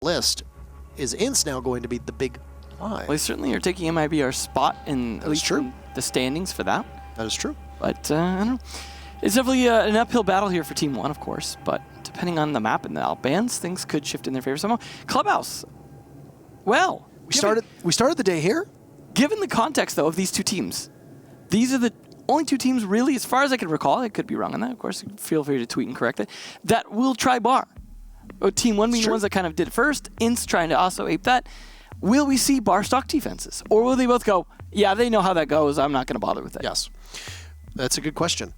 list. Is INTZ now going to be the big five? Well, they certainly are taking MIBR's spot in at least in the standings for that. That is true. But I don't know. It's definitely an uphill battle here for Team 1, of course. But depending on the map and the outbands, things could shift in their favor somehow. Clubhouse. Well, we started the day here. Given the context, though, of these two teams, these are the only two teams, really, as far as I can recall, I could be wrong on that, of course, feel free to tweet and correct it, that will try bar. Team 1 being the ones that kind of did it first, INTZ trying to also ape that. Will we see bar stock defenses? Or will they both go, yeah, they know how that goes, I'm not going to bother with it? Yes. That's a good question.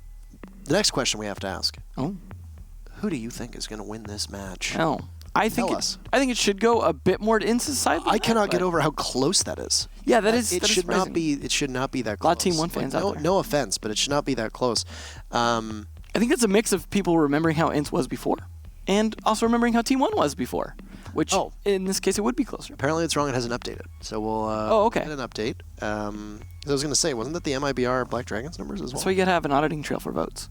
The next question we have to ask. Oh. Who do you think is going to win this match? Oh. I think it should go a bit more to INTZ's side. I cannot get over how close that is. Yeah, that is. It should not be. It should not be that close. A lot of Team 1 fans out there. No offense, but it should not be that close. I think it's a mix of people remembering how INTZ was before, and also remembering how Team 1 was before. Which, in this case, it would be closer. Apparently, it's wrong. It hasn't updated, so we'll get an update. I was going to say, wasn't that the MIBR Black Dragons numbers as well? So you got to have an auditing trail for votes.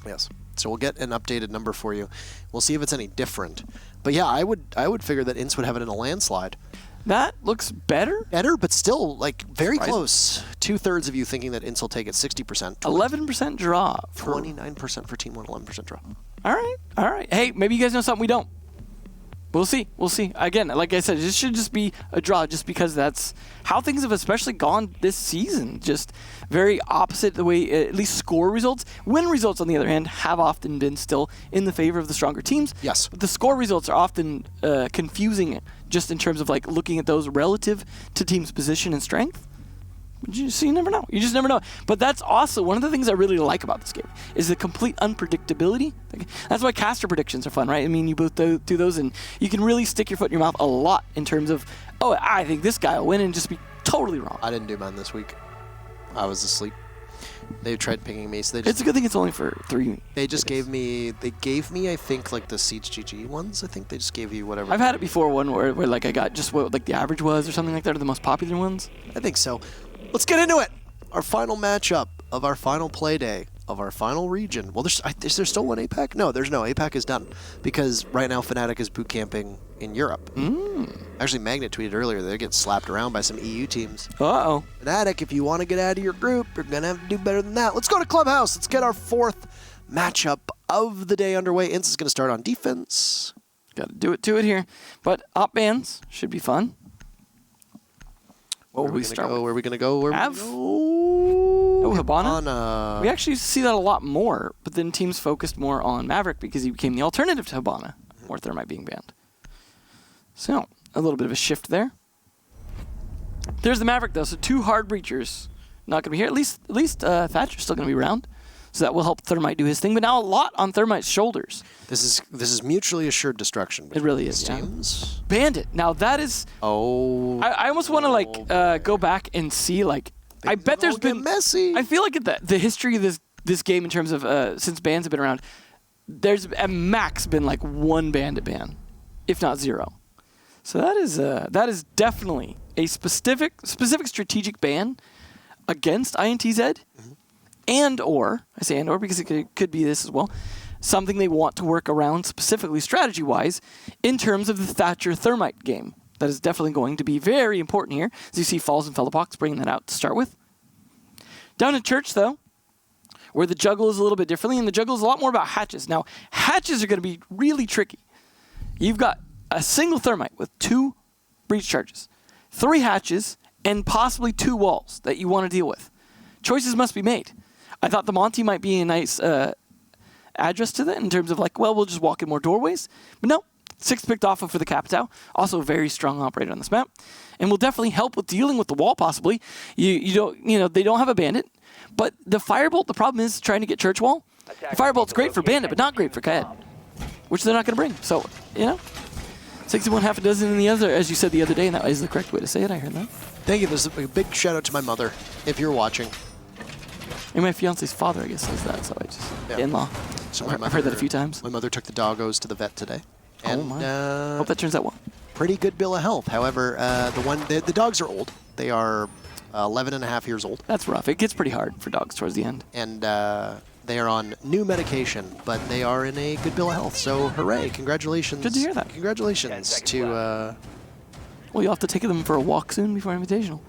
Yes. So we'll get an updated number for you. We'll see if it's any different. But yeah, I would figure that INTZ would have it in a landslide. That looks better. Better, but still like very close. 2/3 of you thinking that INTZ will take it 60%. 11% draw. 29% for Team 1, 11% draw. All right, all right. Hey, maybe you guys know something we don't. We'll see. We'll see. Again, like I said, this should just be a draw just because that's how things have especially gone this season. Just very opposite the way, at least score results. Win results, on the other hand, have often been still in the favor of the stronger teams. Yes. But the score results are often confusing just in terms of like looking at those relative to team's position and strength. You never know. You just never know. But that's also one of the things I really like about this game is the complete unpredictability. That's why caster predictions are fun, right? I mean, you both do those, and you can really stick your foot in your mouth a lot in terms of, oh, I think this guy will win, and just be totally wrong. I didn't do mine this week. I was asleep. They tried pinging me, so they just... It's a good thing it's only for 3. They just gave me, I think, like the Siege GG ones. I think they just gave you whatever. I've had it before, one where like I got just what like the average was or something like that, or the most popular ones. I think so. Let's get into it. Our final matchup of our final play day of our final region. Well, is there still one APAC? No, there's no. APAC is done because right now Fnatic is boot camping in Europe. Actually, Magnet tweeted earlier that they're getting slapped around by some EU teams. Uh-oh. Fnatic, if you want to get out of your group, you're going to have to do better than that. Let's go to Clubhouse. Let's get our 4th matchup of the day underway. INTZ is going to start on defense. Got to do it to it here. But op bans should be fun. Where are we going to go? Where are we going to go? Oh, Hibana. We actually see that a lot more, but then teams focused more on Maverick because he became the alternative to Hibana, or Thermite being banned. So, a little bit of a shift there. There's the Maverick, though, so 2 hard breachers not going to be here. At least Thatcher's still going to be around, so that will help Thermite do his thing, but now a lot on Thermite's shoulders. This is mutually assured destruction. It really is, teams. Yeah. Bandit. Now that is... Oh. I almost want to, like, go back and see, like... I bet there's been... messy. I feel like the history of this game in terms of since bans have been around, there's at max been, like, 1 Bandit ban, if not 0. So that is definitely a specific strategic ban against INTZ, and/or, I say and/or because it could be this as well, something they want to work around specifically strategy-wise in terms of the Thatcher Thermite game. That is definitely going to be very important here, as you see Falls and Fellapox bringing that out to start with. Down in Church, though, where the juggle is a little bit differently, and the juggle is a lot more about hatches. Now, hatches are going to be really tricky. You've got a single Thermite with 2 breach charges, 3 hatches, and possibly 2 walls that you want to deal with. Choices must be made. I thought the Monty might be a nice address to that in terms of like, well, we'll just walk in more doorways. But no, 6th picked off for the Capitao. Also a very strong operator on this map. And will definitely help with dealing with the wall possibly. They don't have a bandit. But the Firebolt, the problem is trying to get Church Wall. The Firebolt's great for bandit, but not great for Kaed, which they're not going to bring. So, 61 half a dozen in the other, as you said the other day, and that is the correct way to say it. I heard that. Thank you. There's a big shout out to my mother, if you're watching. And my fiance's father, I guess, says that, so I just... In-law. So I've heard that a few times. My mother took the doggos to the vet today. And, my. Hope that turns out well. Pretty good bill of health. However, the dogs are old. They are 11 and a half years old. That's rough. It gets pretty hard for dogs towards the end. And They are on new medication, but they are in a good bill of health. So hooray! Congratulations. Good to hear that. Congratulations to. Well, you'll have to take them for a walk soon before Invitational.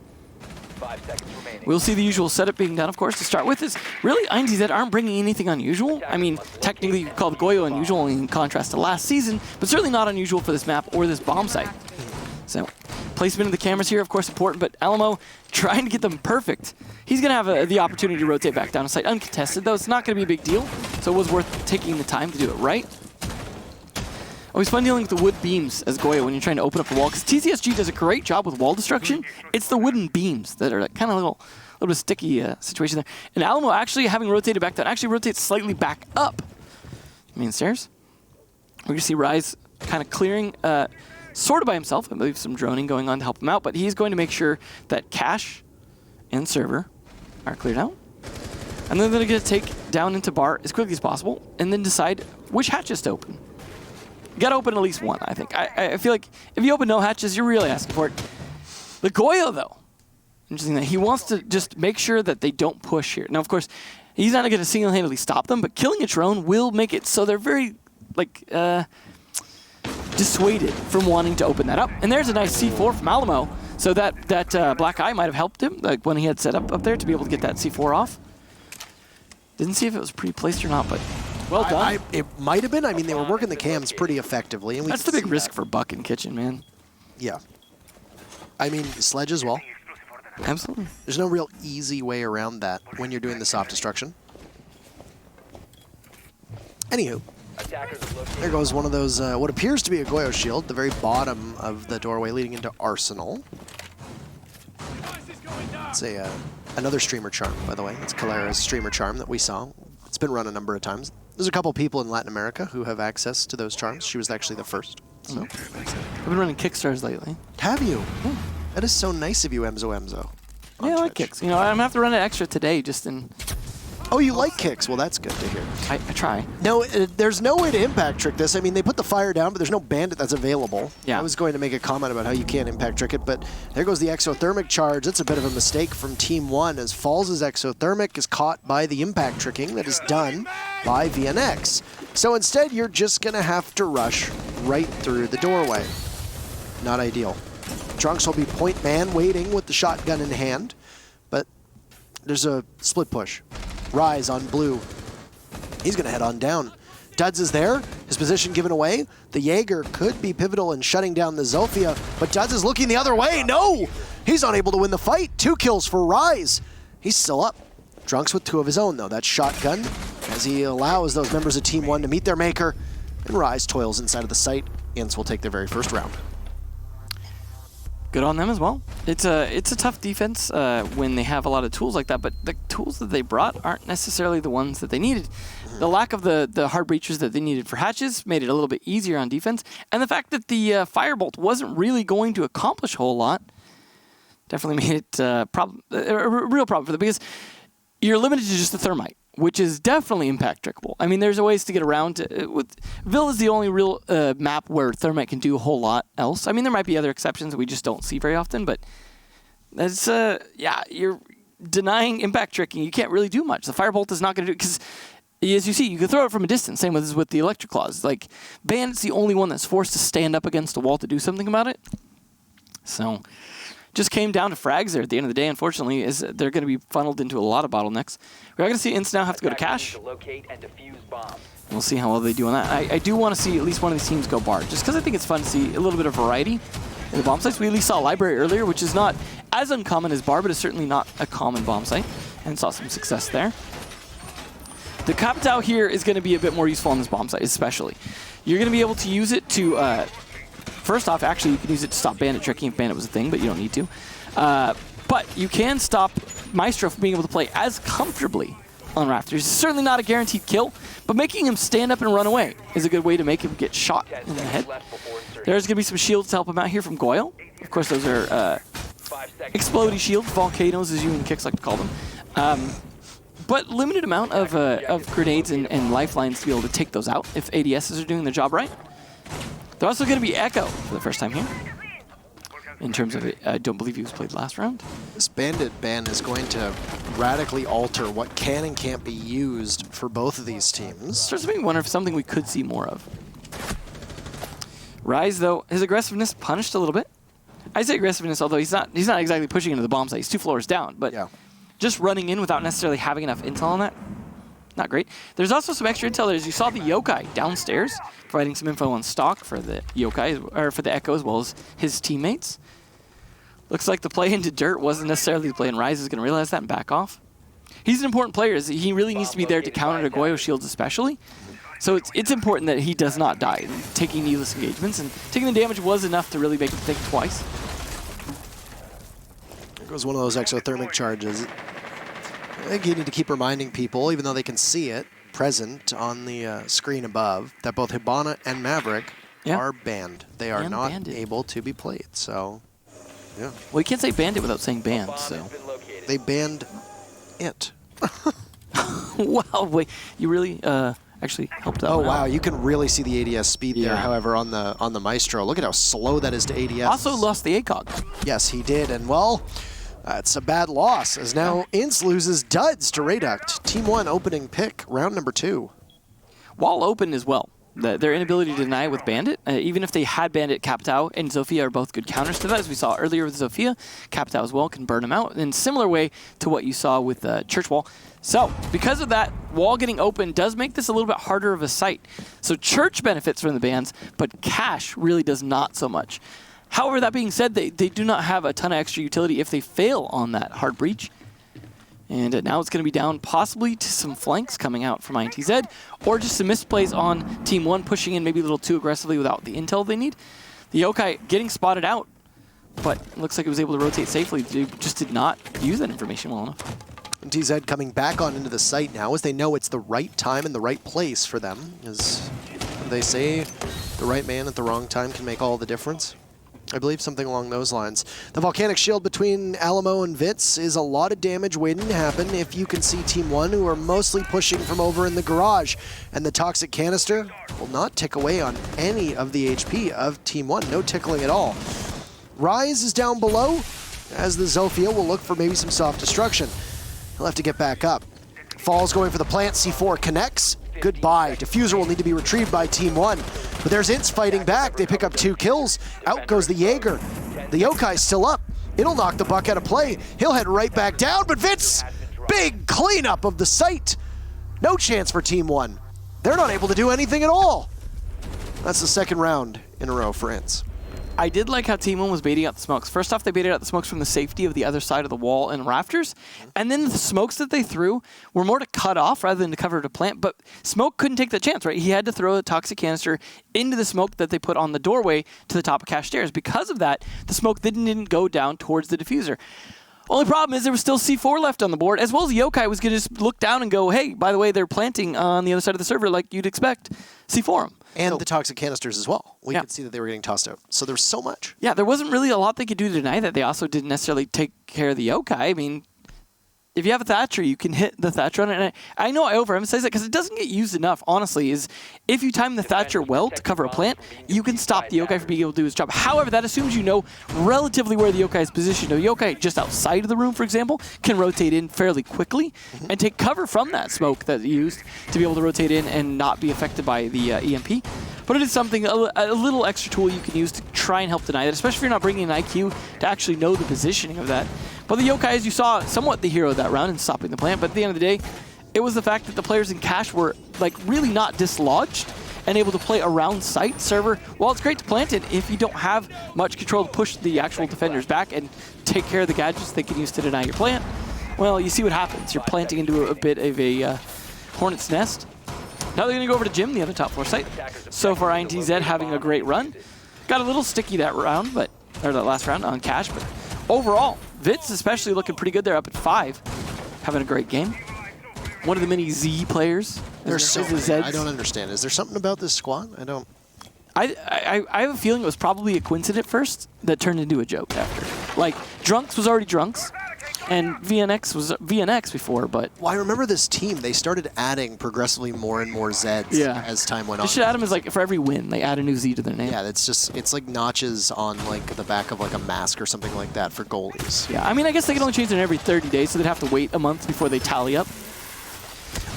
5 seconds remaining. We'll see the usual setup being done, of course. To start with, is really INTZ aren't bringing anything unusual. I mean, technically you could call the Goyo unusual in contrast to last season, but certainly not unusual for this map or this bomb site. So, placement of the cameras here, of course, important, but Alamo trying to get them perfect. He's going to have the opportunity to rotate back down to site uncontested, though it's not going to be a big deal, so it was worth taking the time to do it right. Always fun dealing with the wood beams as Goyo when you're trying to open up a wall, because TCSG does a great job with wall destruction. It's the wooden beams that are kind of a little bit sticky situation there. And Alamo actually, having rotated back down, actually rotates slightly back up. Main stairs. We're going to see Rise kind of clearing sort of by himself. I believe some droning going on to help him out, but he's going to make sure that cache and server are cleared out. And then they're going to take down into bar as quickly as possible and then decide which hatches to open. You got to open at least one, I think. I feel like if you open no hatches, you're really asking for it. The Goyo, though, interesting that he wants to just make sure that they don't push here. Now, of course, he's not going to single-handedly stop them, but killing a drone will make it so they're very, like, dissuaded from wanting to open that up. And there's a nice C4 from Alamo, so that Black Eye might have helped him, like when he had set up there to be able to get that C4 off. Didn't see if it was pre-placed or not, but well done. It might have been. I mean, they were working the cams pretty effectively. And that's the big risk for Buck and Kitchen, man. Yeah. I mean, Sledge as well. Absolutely. There's no real easy way around that when you're doing the soft destruction. Anywho, there goes one of those, what appears to be a Goyo shield, the very bottom of the doorway leading into Arsenal. It's another streamer charm, by the way. It's Calera's streamer charm that we saw. It's been run a number of times. There's a couple people in Latin America who have access to those charms. She was actually the first. So. I've been running Kickstars lately. Have you? Yeah. That is so nice of you, Emzo. Yeah, I like kicks. You know, I'm going to have to run it extra today just in... Oh, you like kicks? Well, that's good to hear. I try. No, there's no way to impact trick this. I mean, they put the fire down, but there's no bandit that's available. Yeah. I was going to make a comment about how you can't impact trick it, but there goes the exothermic charge. That's a bit of a mistake from Team 1 as Falls' exothermic is caught by the impact tricking that is done by VNX. So instead, you're just going to have to rush right through the doorway. Not ideal. Trunks will be point man waiting with the shotgun in hand, but there's a split push. Rise on blue. He's going to head on down. Duds is there. His position given away. The Jaeger could be pivotal in shutting down the Zofia, but Duds is looking the other way. No! He's unable to win the fight. 2 kills for Rise. He's still up. Drunks with 2 of his own, though. That's shotgun as he allows those members of Team 1 to meet their maker. And Rise toils inside of the site. INTZ will take their very first round. Good on them as well. It's a tough defense when they have a lot of tools like that, but the tools that they brought aren't necessarily the ones that they needed. The lack of the hard breaches that they needed for hatches made it a little bit easier on defense, and the fact that the Firebolt wasn't really going to accomplish a whole lot definitely made it a real problem for them, because you're limited to just the Thermite, which is definitely impact trickable. I mean, there's ways to get around it. Vil is the only real map where Thermite can do a whole lot else. I mean, there might be other exceptions that we just don't see very often, but that's, yeah, you're denying impact tricking. You can't really do much. The Firebolt is not going to do it, because as you see, you can throw it from a distance, same with the Electric Claws. Like, Bandit's the only one that's forced to stand up against a wall to do something about it. So... just came down to frags there at the end of the day, unfortunately, is they're going to be funneled into a lot of bottlenecks. We're going to see INTZ now have to go to cache. We'll see how well they do on that. I do want to see at least one of these teams go bar, just because I think it's fun to see a little bit of variety in the bomb sites. We at least saw Library earlier, which is not as uncommon as bar, but is certainly not a common bomb site, and saw some success there. The Capitao here is going to be a bit more useful on this bomb site, especially. You're going to be able to use it to... first off, actually, you can use it to stop bandit tricking if bandit was a thing, but you don't need to. But you can stop Maestro from being able to play as comfortably on Rafters. It's certainly not a guaranteed kill, but making him stand up and run away is a good way to make him get shot in the head. There's going to be some shields to help him out here from Goyle. Of course, those are explodey shields, volcanoes, as you and Kicks like to call them. But limited amount of grenades and lifelines to be able to take those out if ADSs are doing their job right. They're also going to be Echo for the first time here. in terms of it. I don't believe he was played last round. This Bandit ban is going to radically alter what can and can't be used for both of these teams. Starts to make me wonder if something we could see more of. Rise, though, his aggressiveness punished a little bit. I say aggressiveness, although he's not exactly pushing into the bomb site. He's 2 floors down, but Yeah. just running in without necessarily having enough intel on that, not great. There's also some extra intel there. As you saw the Yokai downstairs, providing some info on stock for the Yokai, or for the Echo, as well as his teammates. Looks like the play into dirt wasn't necessarily the play, and Rise is going to realize that and back off. He's an important player. He really needs to be there to counter the Goyo shields especially. So it's important that he does not die, taking needless engagements, and taking the damage was enough to really make him think twice. There goes one of those exothermic charges. I think you need to keep reminding people, even though they can see it present on the screen above, that both Hibana and Maverick are banned. They are not able to be played, so yeah. Well, you can't say bandit without saying banned, so. They banned it. Wow, wait, you really actually helped out. Oh wow, you can really see the ADS speed there. However, on the Maestro, look at how slow that is to ADS. Also lost the ACOG. Yes, he did, and well, it's a bad loss, as now INTZ loses duds to Reduct. Team 1 opening pick, round number 2. Wall open as well. Their inability to deny with Bandit, even if they had Bandit, Captao and Zofia are both good counters to that, as we saw earlier with Zofia. Captao as well can burn them out in a similar way to what you saw with Church Wall. So, because of that, Wall getting open does make this a little bit harder of a sight. So Church benefits from the bans, but Cash really does not so much. However, that being said, they do not have a ton of extra utility if they fail on that hard breach. And now it's going to be down possibly to some flanks coming out from INTZ, or just some misplays on Team 1, pushing in maybe a little too aggressively without the intel they need. The Yokai getting spotted out, but it looks like it was able to rotate safely. They just did not use that information well enough. INTZ coming back on into the site now, as they know it's the right time and the right place for them. As they say, the right man at the wrong time can make all the difference. I believe something along those lines. The volcanic shield between Alamo and Vitz is a lot of damage waiting to happen if you can see Team 1, who are mostly pushing from over in the garage. And the toxic canister will not tick away on any of the HP of Team 1. No tickling at all. Rise is down below, as the Zofia will look for maybe some soft destruction. He'll have to get back up. Falls going for the plant. C4 connects. Goodbye. Diffuser will need to be retrieved by Team 1. But there's INTZ fighting back. They pick up 2 kills. Out goes the Jaeger. The Yokai's still up. It'll knock the buck out of play. He'll head right back down, but Vitz, big cleanup of the site. No chance for Team 1. They're not able to do anything at all. That's the second round in a row for INTZ. I did like how Team 1 was baiting out the smokes. First off, they baited out the smokes from the safety of the other side of the wall and rafters. And then the smokes that they threw were more to cut off rather than to cover to plant. But Smoke couldn't take that chance, right? He had to throw a toxic canister into the smoke that they put on the doorway to the top of Cash Stairs. Because of that, the smoke didn't go down towards the diffuser. Only problem is there was still C4 left on the board, as well as Yokai was going to just look down and go, hey, by the way, they're planting on the other side of the server like you'd expect. C4 them. And the toxic canisters as well. We could see that they were getting tossed out. So there was so much. Yeah, there wasn't really a lot they could do to deny that. They also didn't necessarily take care of the Yokai. I mean, if you have a Thatcher, you can hit the Thatcher on it. And I know I overemphasize that because it doesn't get used enough, honestly, is if you time the Thatcher well to cover a plant, you can stop the Yokai from being able to do his job. However, that assumes you know relatively where the Yokai is positioned. A Yokai just outside of the room, for example, can rotate in fairly quickly and take cover from that smoke that you used to be able to rotate in and not be affected by the EMP. But it is something, a little extra tool you can use to try and help deny that, especially if you're not bringing an IQ to actually know the positioning of that. But the Yokai, as you saw, somewhat the hero of that round in stopping the plant. But at the end of the day, it was the fact that the players in Cash were like really not dislodged and able to play around site server. While it's great to plant it, if you don't have much control to push the actual defenders back and take care of the gadgets they can use to deny your plant, well, you see what happens. You're planting into a bit of a hornet's nest. Now they're going to go over to Jim, the other top floor site. So far, INTZ having a great run. Got a little sticky that round, or that last round on Cash, but overall, Vitz especially looking pretty good there, up at 5. Having a great game. One of the many Z players. There's so many. I don't understand. Is there something about this squad? I don't. I have a feeling it was probably a coincidence at first that turned into a joke after. Like, Drunks was already Drunks. And VNX was VNX before, but Well, I remember this team. They started adding progressively more and more Zs as time went on. they should add them as like for every win, they add a new Z to their name. Yeah, it's like notches on like the back of like a mask or something like that for goalies. Yeah, I mean, I guess they can only change it every 30 days, so they'd have to wait a month before they tally up.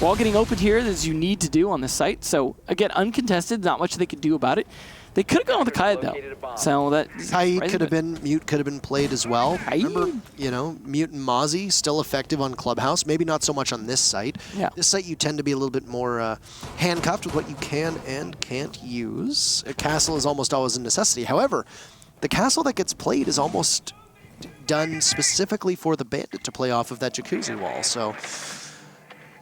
Wall getting opened here, as you need to do on this site. So, again, uncontested, not much they could do about it. They could have gone with the Kaid, though. So that Kaid could have been, Mute could have been played as well. Kaid? Remember, you know, Mute and Mozzie still effective on Clubhouse. Maybe not so much on this site. Yeah. This site you tend to be a little bit more handcuffed with what you can and can't use. A castle is almost always a necessity. However, the castle that gets played is almost done specifically for the bandit to play off of that jacuzzi wall. So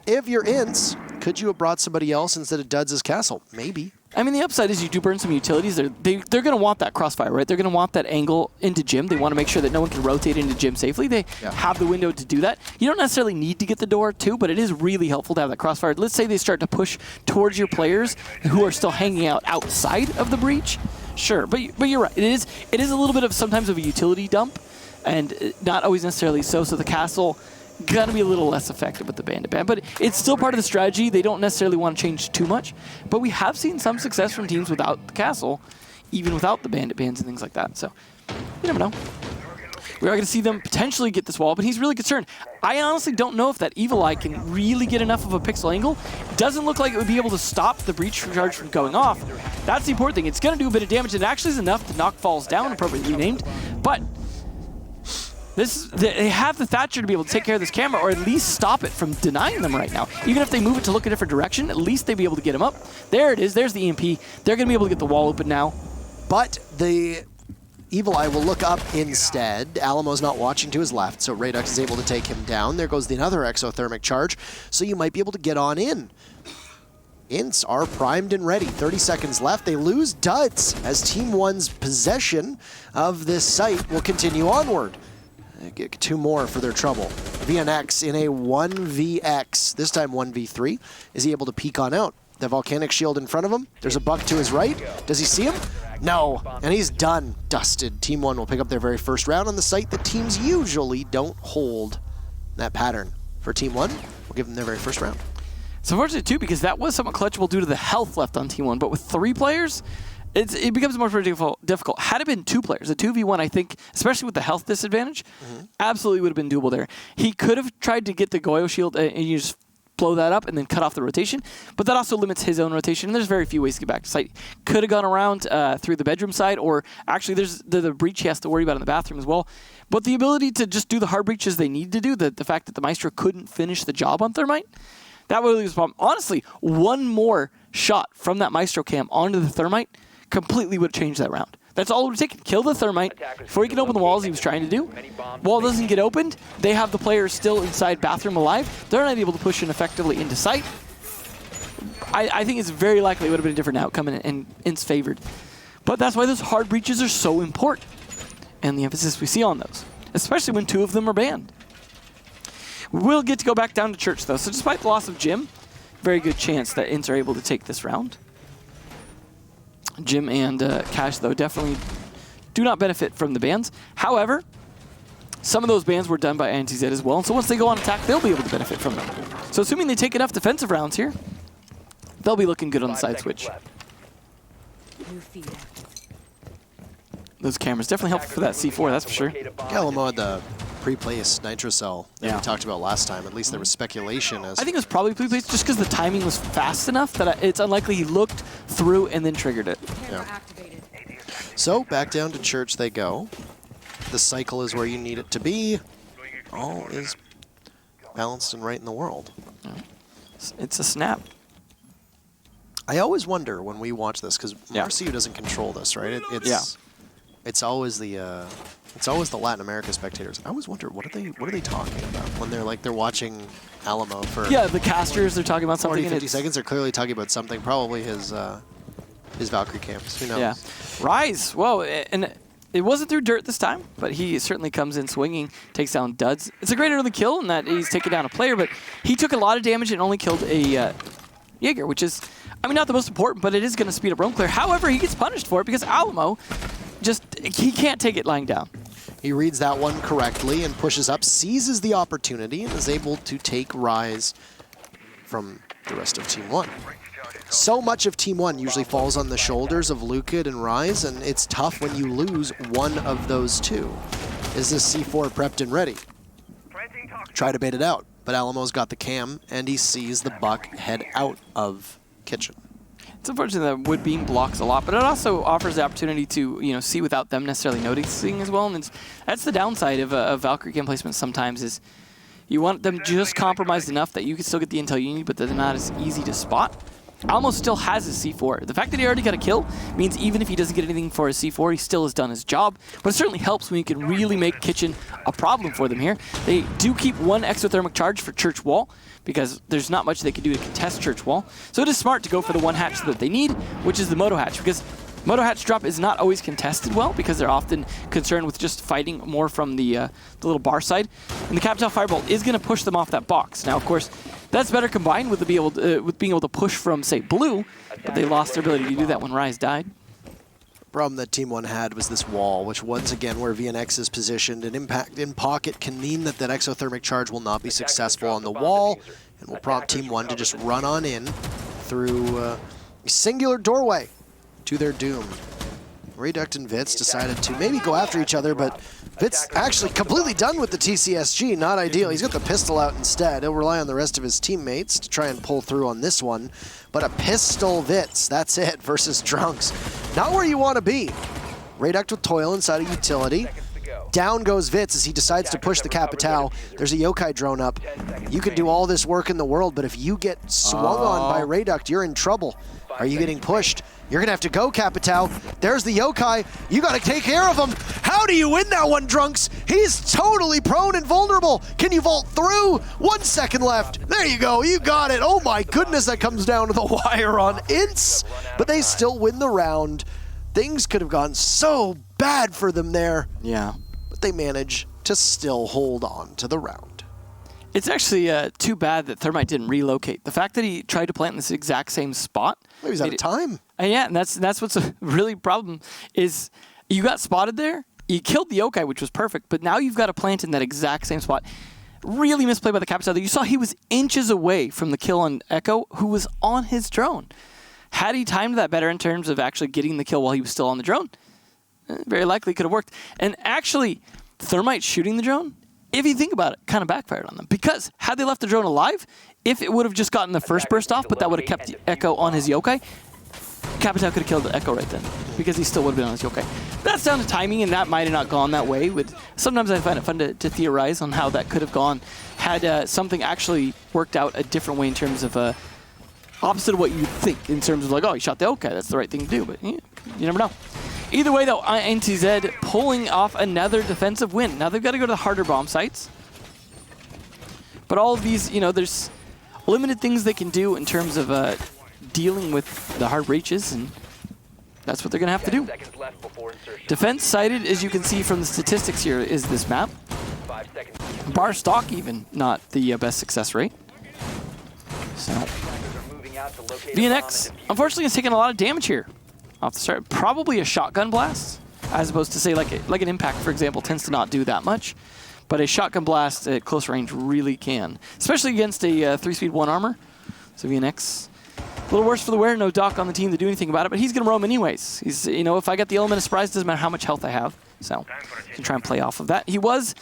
if you're INTZ, could you have brought somebody else instead of Duds' castle? Maybe. I mean, the upside is you do burn some utilities. They're going to want that crossfire, right? They're going to want that angle into Gym. They want to make sure that no one can rotate into Gym safely. They have the window to do that. You don't necessarily need to get the door, too, but it is really helpful to have that crossfire. Let's say they start to push towards your players who are still hanging out outside of the breach. Sure, but you're right. It is a little bit of sometimes of a utility dump, and not always necessarily so. So the castle gonna be a little less effective with the bandit ban, but it's still part of the strategy. They don't necessarily want to change too much, but we have seen some success from teams without the castle, even without the bandit bans and things like that. So you never know. We are going to see them potentially get this wall, but he's really concerned. I honestly don't know if that Evil Eye can really get enough of a pixel angle. It doesn't look like it would be able to stop the breach charge from going off. That's the important thing. It's going to do a bit of damage, and it actually is enough to knock Falls down, appropriately named, but they have the Thatcher to be able to take care of this camera, or at least stop it from denying them right now. Even if they move it to look a different direction, at least they'd be able to get him up. There it is. There's the EMP. They're going to be able to get the wall open now. But the Evil Eye will look up instead. Alamo's not watching to his left, so Radux is able to take him down. There goes the another exothermic charge, so you might be able to get on in. INTZ are primed and ready. 30 seconds left. They lose Duds as Team 1's possession of this site will continue onward. They get 2 more for their trouble. VNX in a 1vx, this time 1v3. Is he able to peek on out? The volcanic shield in front of him. There's a buck to his right. Does he see him? No, and he's done. Dusted. Team 1 will pick up their very first round on the site that teams usually don't hold. That pattern for Team 1 will give them their very first round. It's unfortunate, too, because that was somewhat clutchable due to the health left on Team 1, but with 3 players, it becomes much more difficult. Had it been 2 players, a 2v1, I think, especially with the health disadvantage, absolutely would have been doable there. He could have tried to get the Goyo shield and you just blow that up and then cut off the rotation, but that also limits his own rotation, and there's very few ways to get back to site. Could have gone around through the bedroom side, or actually there's the breach he has to worry about in the bathroom as well. But the ability to just do the hard breaches they need to do, the fact that the Maestro couldn't finish the job on Thermite, that would lose a problem. Honestly, one more shot from that Maestro cam onto the Thermite completely would have changed that round. That's all it would take. Kill the Thermite before he can open the walls he was trying to do. Wall doesn't get opened. They have the players still inside bathroom alive. They're not able to push in effectively into sight. I think it's very likely it would have been a different outcome and INTZ favored. But that's why those hard breaches are so important. And the emphasis we see on those, especially when 2 of them are banned. We will get to go back down to church though. So despite the loss of Jim, very good chance that INTZ are able to take this round. Jim and Cash, though, definitely do not benefit from the bans. However, some of those bans were done by INTZ as well, and so once they go on attack, they'll be able to benefit from them. So assuming they take enough defensive rounds here, they'll be looking good on the side switch. Those cameras definitely helpful for that C4, that's for sure. Alamo had the pre-placed Nitro Cell that we talked about last time. At least there was speculation as... I think it was probably pre-placed just because the timing was fast enough that it's unlikely he looked through and then triggered it. Yeah. So back down to church they go. The cycle is where you need it to be. All is balanced and right in the world. Yeah. It's a snap. I always wonder when we watch this, because Marcio doesn't control this, right? It's always the Latin America spectators. I always wonder what are they talking about when they're watching Alamo for the casters. They're talking about something. 40, 50 seconds. They're clearly talking about something. Probably his Valkyrie camps. Who knows? Yeah, Rise. Whoa, and it wasn't through dirt this time, but he certainly comes in swinging, takes down Duds. It's a great early kill in that he's taken down a player, but he took a lot of damage and only killed a Jaeger, which is, I mean, not the most important, but it is going to speed up roam clear. However, he gets punished for it because Alamo he can't take it lying down. He reads that one correctly and pushes up, seizes the opportunity, and is able to take Rise from the rest of Team 1. So much of Team 1 usually falls on the shoulders of Lucid and Rise, and it's tough when you lose one of those two. Is this C4 prepped and ready? Try to bait it out, but Alamo's got the cam, and he sees the Buck head out of Kitchen. It's unfortunate that wood beam blocks a lot, but it also offers the opportunity to see without them necessarily noticing as well. And that's the downside of Valkyrie cam placement sometimes is you want them just compromised enough that you can still get the intel you need, but they're not as easy to spot. Almost still has his C4. The fact that he already got a kill means even if he doesn't get anything for his C4, he still has done his job. But it certainly helps when you can really make Kitchen a problem for them here. They do keep one exothermic charge for Church Wall, because there's not much they can do to contest Church Wall. So it is smart to go for the one hatch that they need, which is the Moto hatch, because Moto hatch drop is not always contested well, because they're often concerned with just fighting more from the little bar side. And the Capital Fireball is going to push them off that box. Now, of course, that's better combined with being able to push from, say, blue, but they lost their ability to do that when Rise died. Problem that Team 1 had was this wall, which once again, where VNX is positioned, an impact in pocket can mean that exothermic charge will not be successful on the wall, and will prompt Team 1 to just run on in through a singular doorway to their doom. Reduct and Vitz decided to maybe go after each other, but Vitz actually completely done with the TCSG, not ideal. He's got the pistol out instead. He'll rely on the rest of his teammates to try and pull through on this one. But a pistol Vitz, that's it, versus Drunks. Not where you want to be. Reduct with Toil inside a utility. Down goes Vitz as he decides to push the Capital. There's a Yokai drone up. You can do all this work in the world, but if you get swung on by Reduct, you're in trouble. Are you getting pushed? You're going to have to go, Capital. There's the Yokai. You got to take care of him. How do you win that one, Drunks? He's totally prone and vulnerable. Can you vault through? 1 second left. There you go. You got it. Oh, my goodness. That comes down to the wire on INTZ. But they still win the round. Things could have gone so bad for them there. Yeah. But they manage to still hold on to the round. It's actually too bad that Thermite didn't relocate. The fact that he tried to plant in this exact same spot. Maybe he's out of time. Yeah, and that's what's a really problem is you got spotted there. You killed the Yokai, which was perfect, but now you've got to plant in that exact same spot. Really misplayed by the Capital. You saw he was inches away from the kill on Echo, who was on his drone. Had he timed that better in terms of actually getting the kill while he was still on the drone, very likely could have worked. And actually, Thermite shooting the drone, if you think about it, kind of backfired on them. Because had they left the drone alive, if it would have just gotten the first burst off, but that would have kept the Echo on his Yokai, Capital could have killed the Echo right then, because he still would have been on his Yokai. That's down to timing, and that might have not gone that way. Sometimes I find it fun to theorize on how that could have gone had something actually worked out a different way in terms of opposite of what you'd think, in terms of like, oh, he shot the Yokai, that's the right thing to do, but you never know. Either way, though, INTZ pulling off another defensive win. Now they've got to go to the harder bomb sites. But all of these, there's limited things they can do in terms of dealing with the hard breaches, and that's what they're going to have to do. Defense sighted, as you can see from the statistics here, is this map. Bar stock even, not the best success rate. So, VNX, unfortunately, has taken a lot of damage here. Off the start, probably a shotgun blast, as opposed to say like an impact, for example, tends to not do that much, but a shotgun blast at close range really can, especially against a 3-speed 1 armor. So VNX, a little worse for the wear, no Doc on the team to do anything about it, but he's gonna roam anyways. He's, if I get the element of surprise, doesn't matter how much health I have, so I can try and play off of that. He was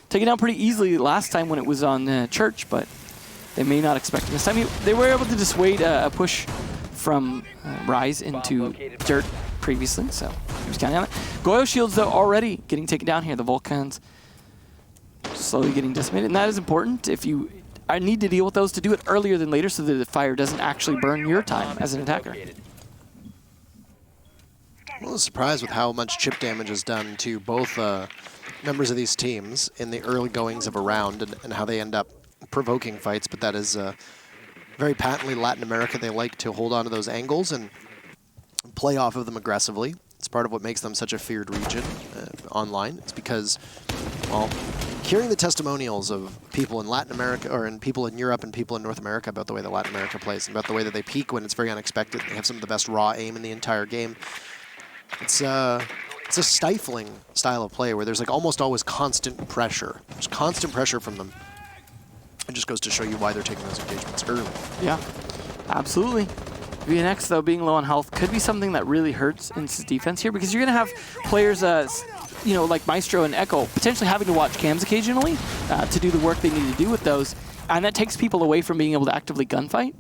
taken down pretty easily last time when it was on Church, but they may not expect him this time. They were able to dissuade a push from Rise into dirt previously, so he was counting on it. Goyo shields, though, already getting taken down here. The Vulcans slowly getting decimated, and that is important. If you need to deal with those, to do it earlier than later so that the fire doesn't actually burn your time as an attacker. I'm a little surprised with how much chip damage is done to both members of these teams in the early goings of a round and how they end up provoking fights, but that is very patently Latin America. They like to hold on to those angles and play off of them aggressively. It's part of what makes them such a feared region online. It's because, well, hearing the testimonials of people in Latin America, or in people in Europe and people in North America about the way that Latin America plays, and about the way that they peak when it's very unexpected. They have some of the best raw aim in the entire game. It's It's a stifling style of play where there's like almost always constant pressure. There's constant pressure from them. It just goes to show you why they're taking those engagements early. Yeah, absolutely. VNX, though, being low on health could be something that really hurts INTZ's defense here, because you're going to have players, you know, like Maestro and Echo potentially having to watch cams occasionally to do the work they need to do with those, and that takes people away from being able to actively gunfight.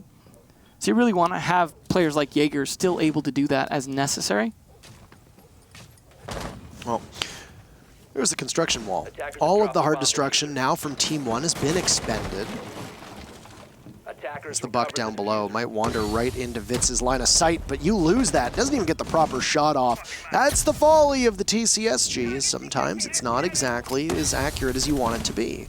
So you really want to have players like Jaeger still able to do that as necessary. Well, there's the construction wall. All of the hard destruction now from Team 1 has been expended. As the buck down below might wander right into Vitz's line of sight, but you lose that. Doesn't even get the proper shot off. That's the folly of the TCSG. Sometimes it's not exactly as accurate as you want it to be.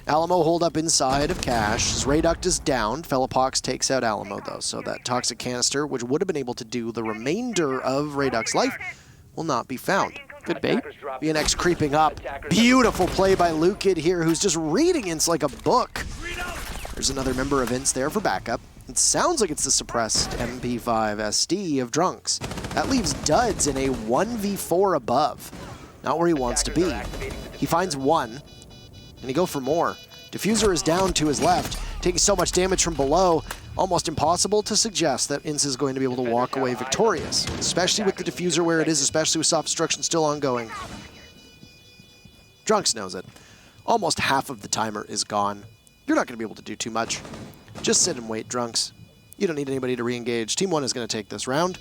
Alamo hold up inside of Cash. His Rayduct is down. Fellapox takes out Alamo, though, so that toxic canister, which would have been able to do the remainder of Rayduct's life, will not be found. Good bait. VNX creeping up. Beautiful play by Lukid here, who's just reading INTZ like a book. There's another member of INTZ there for backup. It sounds like it's the suppressed MP5 SD of Drunks. That leaves Duds in a 1v4 above. Not where he wants to be. He finds one, and he go for more. Diffuser is down to his left, taking so much damage from below, almost impossible to suggest that INTZ is going to be able to walk away victorious, especially with the Diffuser where it is, especially with soft destruction still ongoing. Drunks knows it. Almost half of the timer is gone. You're not going to be able to do too much. Just sit and wait, Drunks. You don't need anybody to re-engage. Team 1 is going to take this round,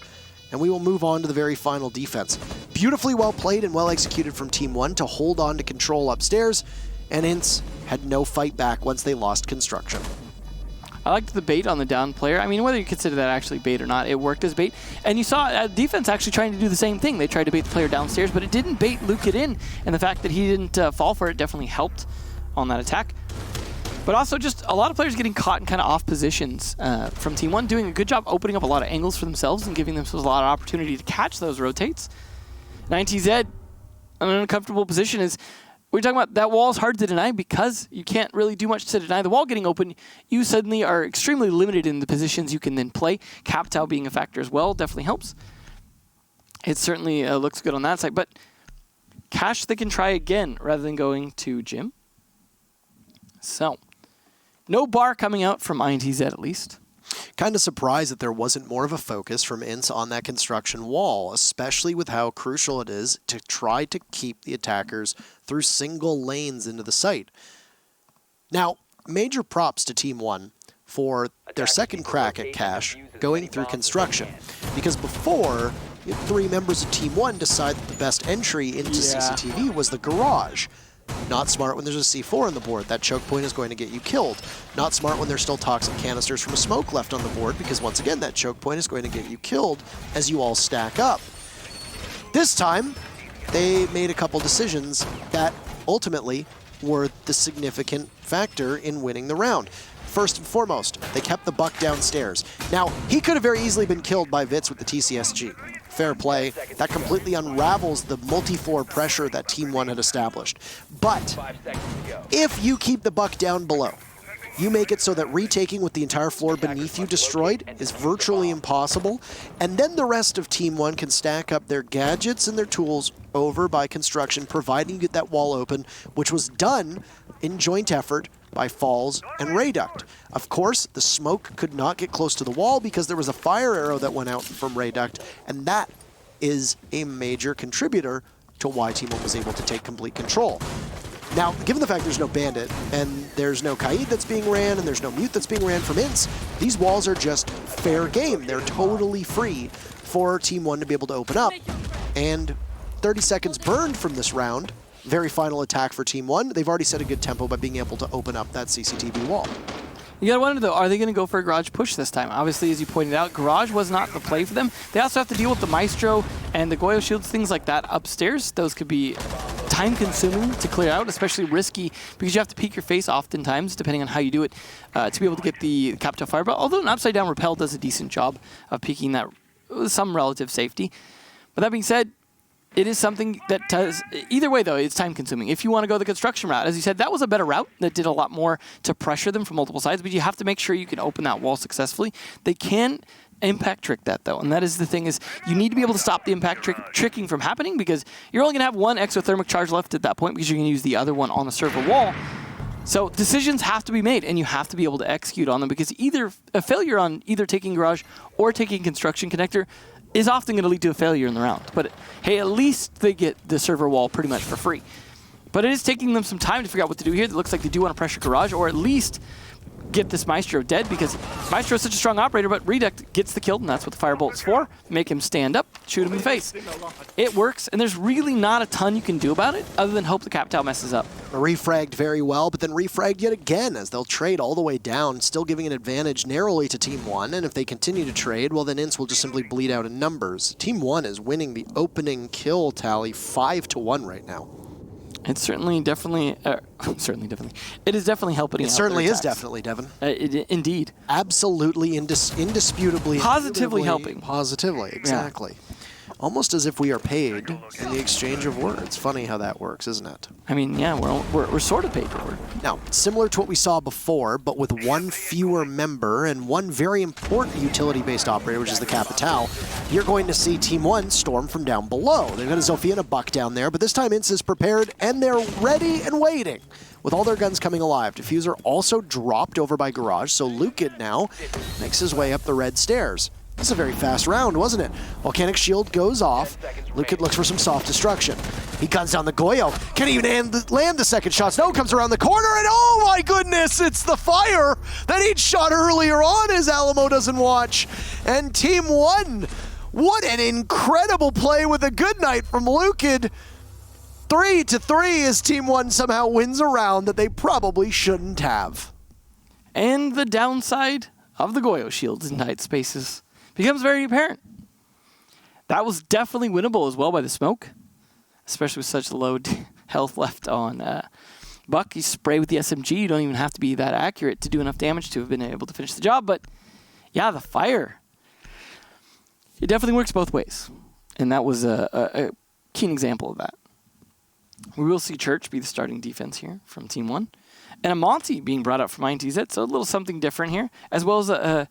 and we will move on to the very final defense. Beautifully well played and well executed from Team 1 to hold on to control upstairs, and INTZ had no fight back once they lost construction. I liked the bait on the down player. I mean, whether you consider that actually bait or not, it worked as bait. And you saw defense actually trying to do the same thing. They tried to bait the player downstairs, but it didn't bait Lukid in, and the fact that he didn't fall for it definitely helped on that attack. But also just a lot of players getting caught in kind of off positions from Team 1, doing a good job opening up a lot of angles for themselves and giving themselves a lot of opportunity to catch those rotates. INTZ, an uncomfortable position is, we're talking about that wall is hard to deny because you can't really do much to deny the wall getting open. You suddenly are extremely limited in the positions you can then play. Captau being a factor as well definitely helps. It certainly looks good on that side, but Cash, they can try again rather than going to Jim. So, no bar coming out from INTZ at least. Kind of surprised that there wasn't more of a focus from INTZ on that construction wall, especially with how crucial it is to try to keep the attackers through single lanes into the site. Now, major props to Team 1 for their second crack at Cash going through construction, because before, 3 members of Team 1 decided that the best entry into CCTV was the garage. Not smart when there's a C4 on the board. That choke point is going to get you killed. Not smart when there's still toxic canisters from a smoke left on the board, because once again, that choke point is going to get you killed as you all stack up. This time, they made a couple decisions that ultimately were the significant factor in winning the round. First and foremost, they kept the buck downstairs. Now, he could have very easily been killed by Vitz with the TCSG. Fair play. That completely unravels the multi-floor pressure that Team 1 had established. But if you keep the buck down below, you make it so that retaking with the entire floor beneath you destroyed is virtually impossible, and then the rest of Team 1 can stack up their gadgets and their tools over by construction, providing you get that wall open, which was done in joint effort by Falls and Rayduct. Of course, the smoke could not get close to the wall because there was a fire arrow that went out from Rayduct, and that is a major contributor to why Team 1 was able to take complete control. Now, given the fact there's no Bandit, and there's no Kaid that's being ran, and there's no Mute that's being ran from INTZ, these walls are just fair game. They're totally free for Team 1 to be able to open up. And 30 seconds burned from this round. Very final attack for Team 1. They've already set a good tempo by being able to open up that CCTV wall. You gotta wonder though, are they gonna go for a garage push this time? Obviously, as you pointed out, garage was not the play for them. They also have to deal with the Maestro and the Goyo shields, things like that upstairs. Those could be time consuming to clear out, especially risky because you have to peek your face oftentimes, depending on how you do it, to be able to get the Captau Fireball. Although an upside down rappel does a decent job of peeking that with some relative safety. But that being said, it is something that does, either way though, it's time consuming. If you want to go the construction route, as you said, that was a better route that did a lot more to pressure them from multiple sides, but you have to make sure you can open that wall successfully. They can impact trick that, though. And that is the thing is you need to be able to stop the impact tricking from happening because you're only going to have one exothermic charge left at that point because you're going to use the other one on the server wall. So decisions have to be made, and you have to be able to execute on them because either a failure on either taking Garage or taking Construction Connector is often going to lead to a failure in the round. But, hey, at least they get the server wall pretty much for free. But it is taking them some time to figure out what to do here. It looks like they do want to pressure Garage or at least get this Maestro dead because Maestro is such a strong operator, but Reduct gets the kill, and that's what the Firebolt's for. Make him stand up, shoot him in the face. It works, and there's really not a ton you can do about it other than hope the Capital messes up. Refragged very well, but then refragged yet again as they'll trade all the way down, still giving an advantage narrowly to Team 1, and if they continue to trade, well then INTZ will just simply bleed out in numbers. Team 1 is winning the opening kill tally 5-1 right now. It's certainly definitely, it is definitely helping. It certainly is definitely, Devin. Indeed. Absolutely, indisputably. Positively helping. Positively, exactly. Yeah. Almost as if we are paid in the exchange of words. Funny how that works, isn't it? I mean, yeah, we're sort of paid for it. Now, similar to what we saw before, but with one fewer member and one very important utility-based operator, which is the Capital, you're going to see Team 1 storm from down below. They've got a Zofia and a Buck down there, but this time INTZ is prepared, and they're ready and waiting with all their guns coming alive. Diffuser also dropped over by Garage, so Lukid now makes his way up the red stairs. This is a very fast round, wasn't it? Volcanic Shield goes off. Lukid looks for some soft destruction. He guns down the Goyo. Can't even land the second shots. No, comes around the corner, and oh my goodness, it's the fire that he'd shot earlier on as Alamo doesn't watch. And Team 1, what an incredible play with a good night from Lukid. 3-3 as Team 1 somehow wins a round that they probably shouldn't have. And the downside of the Goyo shields in tight spaces becomes very apparent. That was definitely winnable as well by the smoke, especially with such low health left on Buck. You spray with the SMG, you don't even have to be that accurate to do enough damage to have been able to finish the job, but yeah, the fire, it definitely works both ways, and that was a keen example of that. We will see Church be the starting defense here from Team 1, and a Monty being brought up from INTZ, so a little something different here, as well as a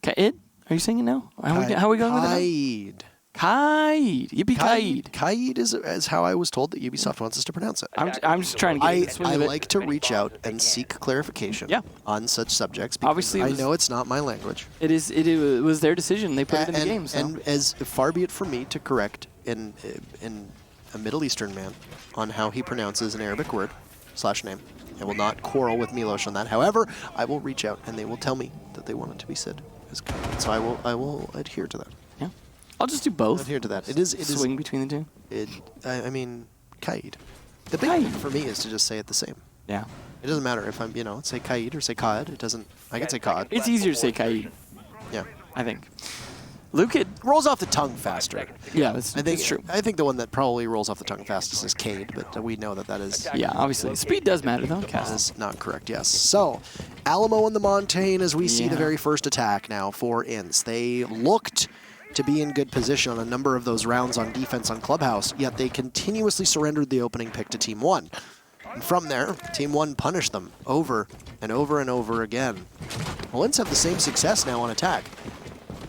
Kaid. Are you saying it now? How are we going with it? Kaid. Yippee-Kaid. Kaid is how I was told that Ubisoft wants us to pronounce it. I'm just trying to get I like to reach out and seek clarification on such subjects because obviously I know it's not my language. It was their decision. They put it in the game. So. And as far be it from me to correct in a Middle Eastern man on how he pronounces an Arabic word / name. I will not quarrel with Milos on that. However, I will reach out and they will tell me that they want it to be said. So I will adhere to that. Yeah, I'll just do both. Adhere to that. It is swing between the two. I mean, Kaid. The big thing for me is to just say it the same. Yeah. It doesn't matter if I'm say Kaid or say Kaid. It doesn't. I can say Kaid. It's easier to say Kaid. Yeah. I think. Lukid rolls off the tongue faster. Yeah, that's true. I think the one that probably rolls off the tongue fastest is Cade, but we know that is... Yeah, obviously. Speed does matter, though. That is not correct, yes. So, Alamo and the Montaigne as we see the very first attack now for INTZ. They looked to be in good position on a number of those rounds on defense on Clubhouse, yet they continuously surrendered the opening pick to Team 1. And from there, Team 1 punished them over and over and over again. Well, INTZ have the same success now on attack.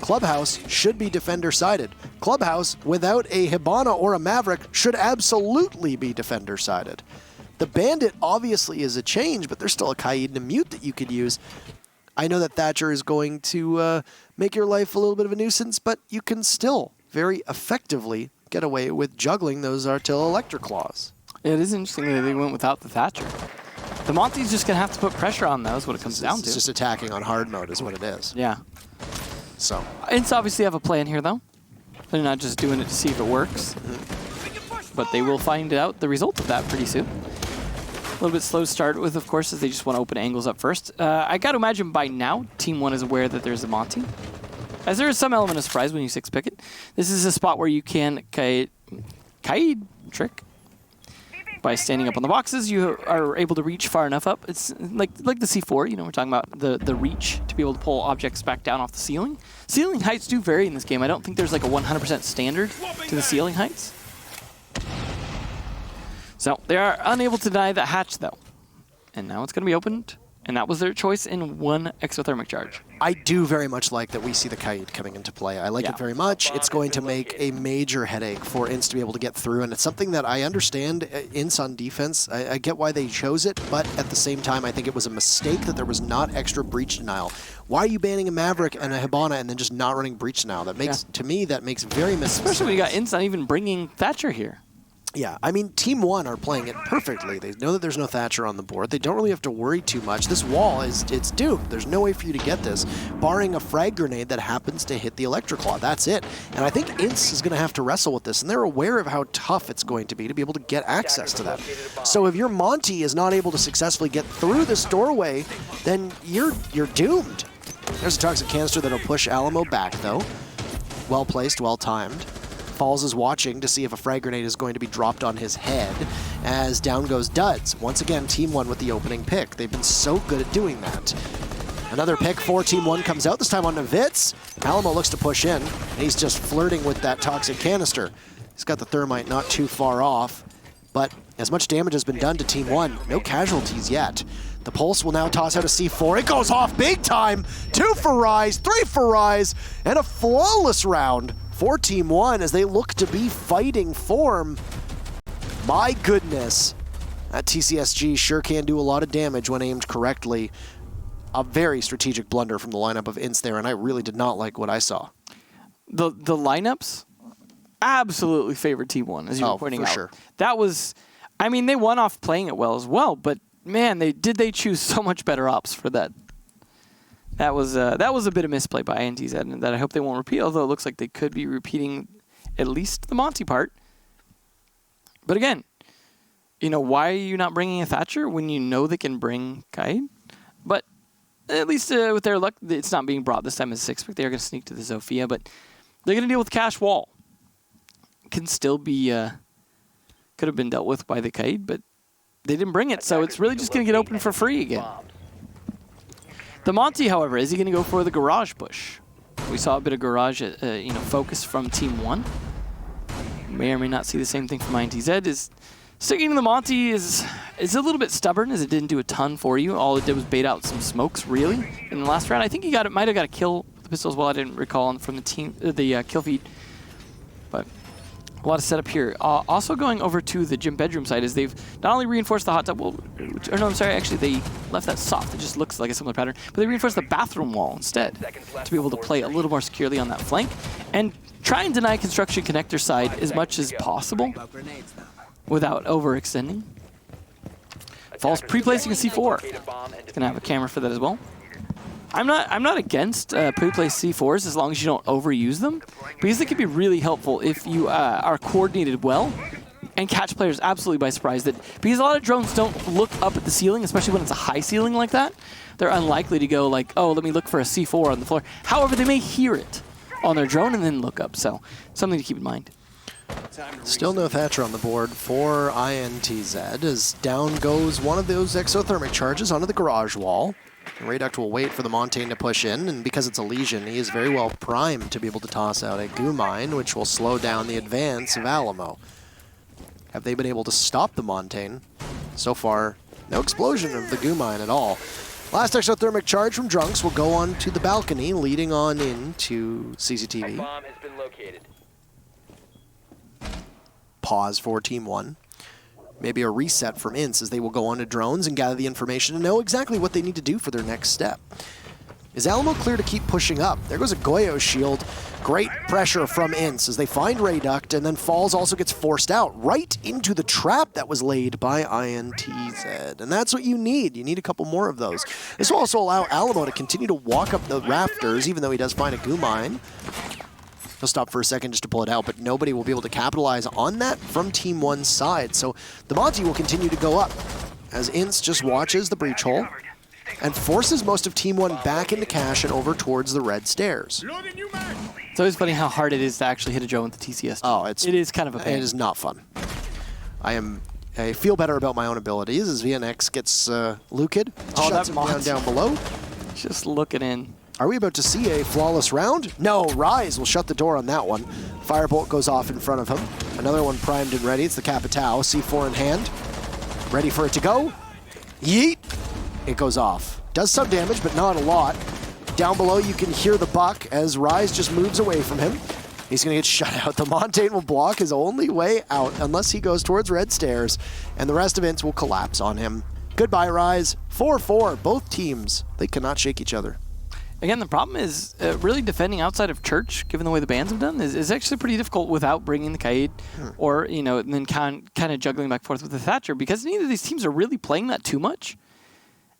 Clubhouse should be defender-sided. Clubhouse, without a Hibana or a Maverick, should absolutely be defender-sided. The Bandit obviously is a change, but there's still a Kaid and a Mute that you could use. I know that Thatcher is going to make your life a little bit of a nuisance, but you can still very effectively get away with juggling those Artil Electric Claws. It is interesting that they went without the Thatcher. The Monty's just going to have to put pressure on those, what it comes down to. It's just attacking on hard mode is what it is. Yeah. So. INTZ obviously have a plan here, though. They're not just doing it to see if it works. But they will find out the result of that pretty soon. A little bit slow to start with, of course, as they just want to open angles up first. I got to imagine by now, Team 1 is aware that there's a Monty. As there is some element of surprise when you 6-pick it. This is a spot where you can Kaid trick. By standing up on the boxes, you are able to reach far enough up. It's like the C4, we're talking about the reach to be able to pull objects back down off the ceiling. Ceiling heights do vary in this game. I don't think there's like a 100% standard to the ceiling heights. So they are unable to deny that hatch, though. And now it's going to be opened, and that was their choice in one exothermic charge. I do very much like that we see the Kaid coming into play. I like it very much. It's going to make a major headache for INTZ to be able to get through, and it's something that I understand INTZ on defense. I get why they chose it, but at the same time, I think it was a mistake that there was not extra breach denial. Why are you banning a Maverick and a Hibana and then just not running breach denial? That makes, to me, that makes very missense. Especially when you got INTZ not even bringing Thatcher here. Yeah, I mean, Team 1 are playing it perfectly. They know that there's no Thatcher on the board. They don't really have to worry too much. This wall, it's doomed. There's no way for you to get this, barring a frag grenade that happens to hit the Electroclaw. That's it. And I think INTZ is going to have to wrestle with this, and they're aware of how tough it's going to be able to get access to that. So if your Monty is not able to successfully get through this doorway, then you're doomed. There's a toxic canister that'll push Alamo back, though. Well placed, well timed. Falls is watching to see if a frag grenade is going to be dropped on his head as down goes Duds. Once again, Team 1 with the opening pick. They've been so good at doing that. Another pick for Team 1 comes out, this time on Navitz. Alamo looks to push in, and he's just flirting with that toxic canister. He's got the thermite not too far off, but as much damage has been done to Team 1, no casualties yet. The Pulse will now toss out a C4. It goes off big time. 2 for Rise, 3 for Rise, and a flawless round for Team 1 as they look to be fighting form. My goodness, that TCSG sure can do a lot of damage when aimed correctly. A very strategic blunder from the lineup of INTZ there, and I really did not like what I saw. The lineups absolutely favored Team 1, as you were pointing out. Sure. That was, I mean, they won off playing it well as well, but man, they choose so much better ops for that. That was a bit of misplay by INTZ, and that I hope they won't repeat, although it looks like they could be repeating at least the Monty part. But again, you know, why are you not bringing a Thatcher when you know they can bring Kaid? But at least with their luck, it's not being brought this time as 6-pick. They are going to sneak to the Zofia, but they're going to deal with Cash Wall. Can still be, could have been dealt with by the Kaid, but they didn't bring it, so it's really just going to get open for free again. The Monty, however, is he going to go for the garage push? We saw a bit of garage, focus from Team 1. May or may not see the same thing from INTZ. Is sticking to the Monty is a little bit stubborn, as it didn't do a ton for you. All it did was bait out some smokes, really, in the last round. I think he might have got a kill with the pistol as well. I didn't recall from the kill feed, but a lot of setup here. Also going over to the gym bedroom side is they've not only reinforced the hot tub wall, or no, I'm sorry, actually they left that soft. It just looks like a similar pattern, but they reinforced the bathroom wall instead to be able to play a little more securely on that flank and try and deny construction connector side as much as possible without overextending. Falls pre-placing a C4. It's gonna have a camera for that as well. I'm not against pre-placed C4s as long as you don't overuse them, because they can be really helpful if you are coordinated well and catch players absolutely by surprise. Because a lot of drones don't look up at the ceiling, especially when it's a high ceiling like that. They're unlikely to go like, oh, let me look for a C4 on the floor. However, they may hear it on their drone and then look up. So something to keep in mind. Still no Thatcher on the board for INTZ as down goes one of those exothermic charges onto the garage wall. Rayduct will wait for the Montaigne to push in, and because it's a Legion, he is very well primed to be able to toss out a goo mine, which will slow down the advance of Alamo. Have they been able to stop the Montaigne? So far, no explosion of the goo mine at all. Last exothermic charge from Drunks will go on to the balcony, leading on into CCTV. Bomb has been located. Pause for Team 1. Maybe a reset from INTZ as they will go on to drones and gather the information to know exactly what they need to do for their next step. Is Alamo clear to keep pushing up? There goes a Goyo shield. Great pressure from INTZ as they find Rayduct, and then Falls also gets forced out right into the trap that was laid by INTZ. And that's what you need. You need a couple more of those. This will also allow Alamo to continue to walk up the rafters, even though he does find a goo mine. He'll stop for a second just to pull it out, but nobody will be able to capitalize on that from Team 1's side. So the Monty will continue to go up as INTZ just watches the breach hole and forces most of Team 1 back into cash and over towards the red stairs. It's always funny how hard it is to actually hit a drone with the TCS. Oh, it is kind of a pain. It is not fun. I feel better about my own abilities as VNX gets Lukid. Oh, shuts him down below. Just looking in. Are we about to see a flawless round? No, Rise will shut the door on that one. Firebolt goes off in front of him. Another one primed and ready. It's the Capitao, C4 in hand. Ready for it to go. Yeet! It goes off. Does some damage, but not a lot. Down below, you can hear the buck as Rise just moves away from him. He's going to get shut out. The Montane will block his only way out unless he goes towards red stairs, and the rest of INTZ will collapse on him. Goodbye, Rise. 4-4. Both teams, they cannot shake each other. Again, the problem is really defending outside of Church, given the way the bans have done, is actually pretty difficult without bringing the Kaid or, and then kind of juggling back and forth with the Thatcher, because neither of these teams are really playing that too much.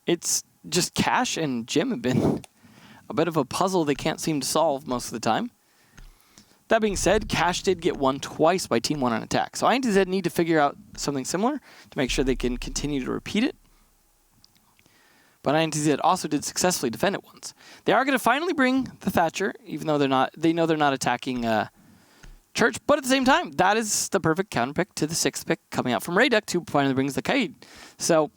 It's just Cash and Jim have been a bit of a puzzle they can't seem to solve most of the time. That being said, Cash did get won twice by Team 1 on attack. So INTZ need to figure out something similar to make sure they can continue to repeat it. But INTZ also did successfully defend it once. They are going to finally bring the Thatcher, even though they know they're not attacking Church. But at the same time, that is the perfect counter pick to the 6th pick coming out from Rayduct, who finally brings the Kaid. So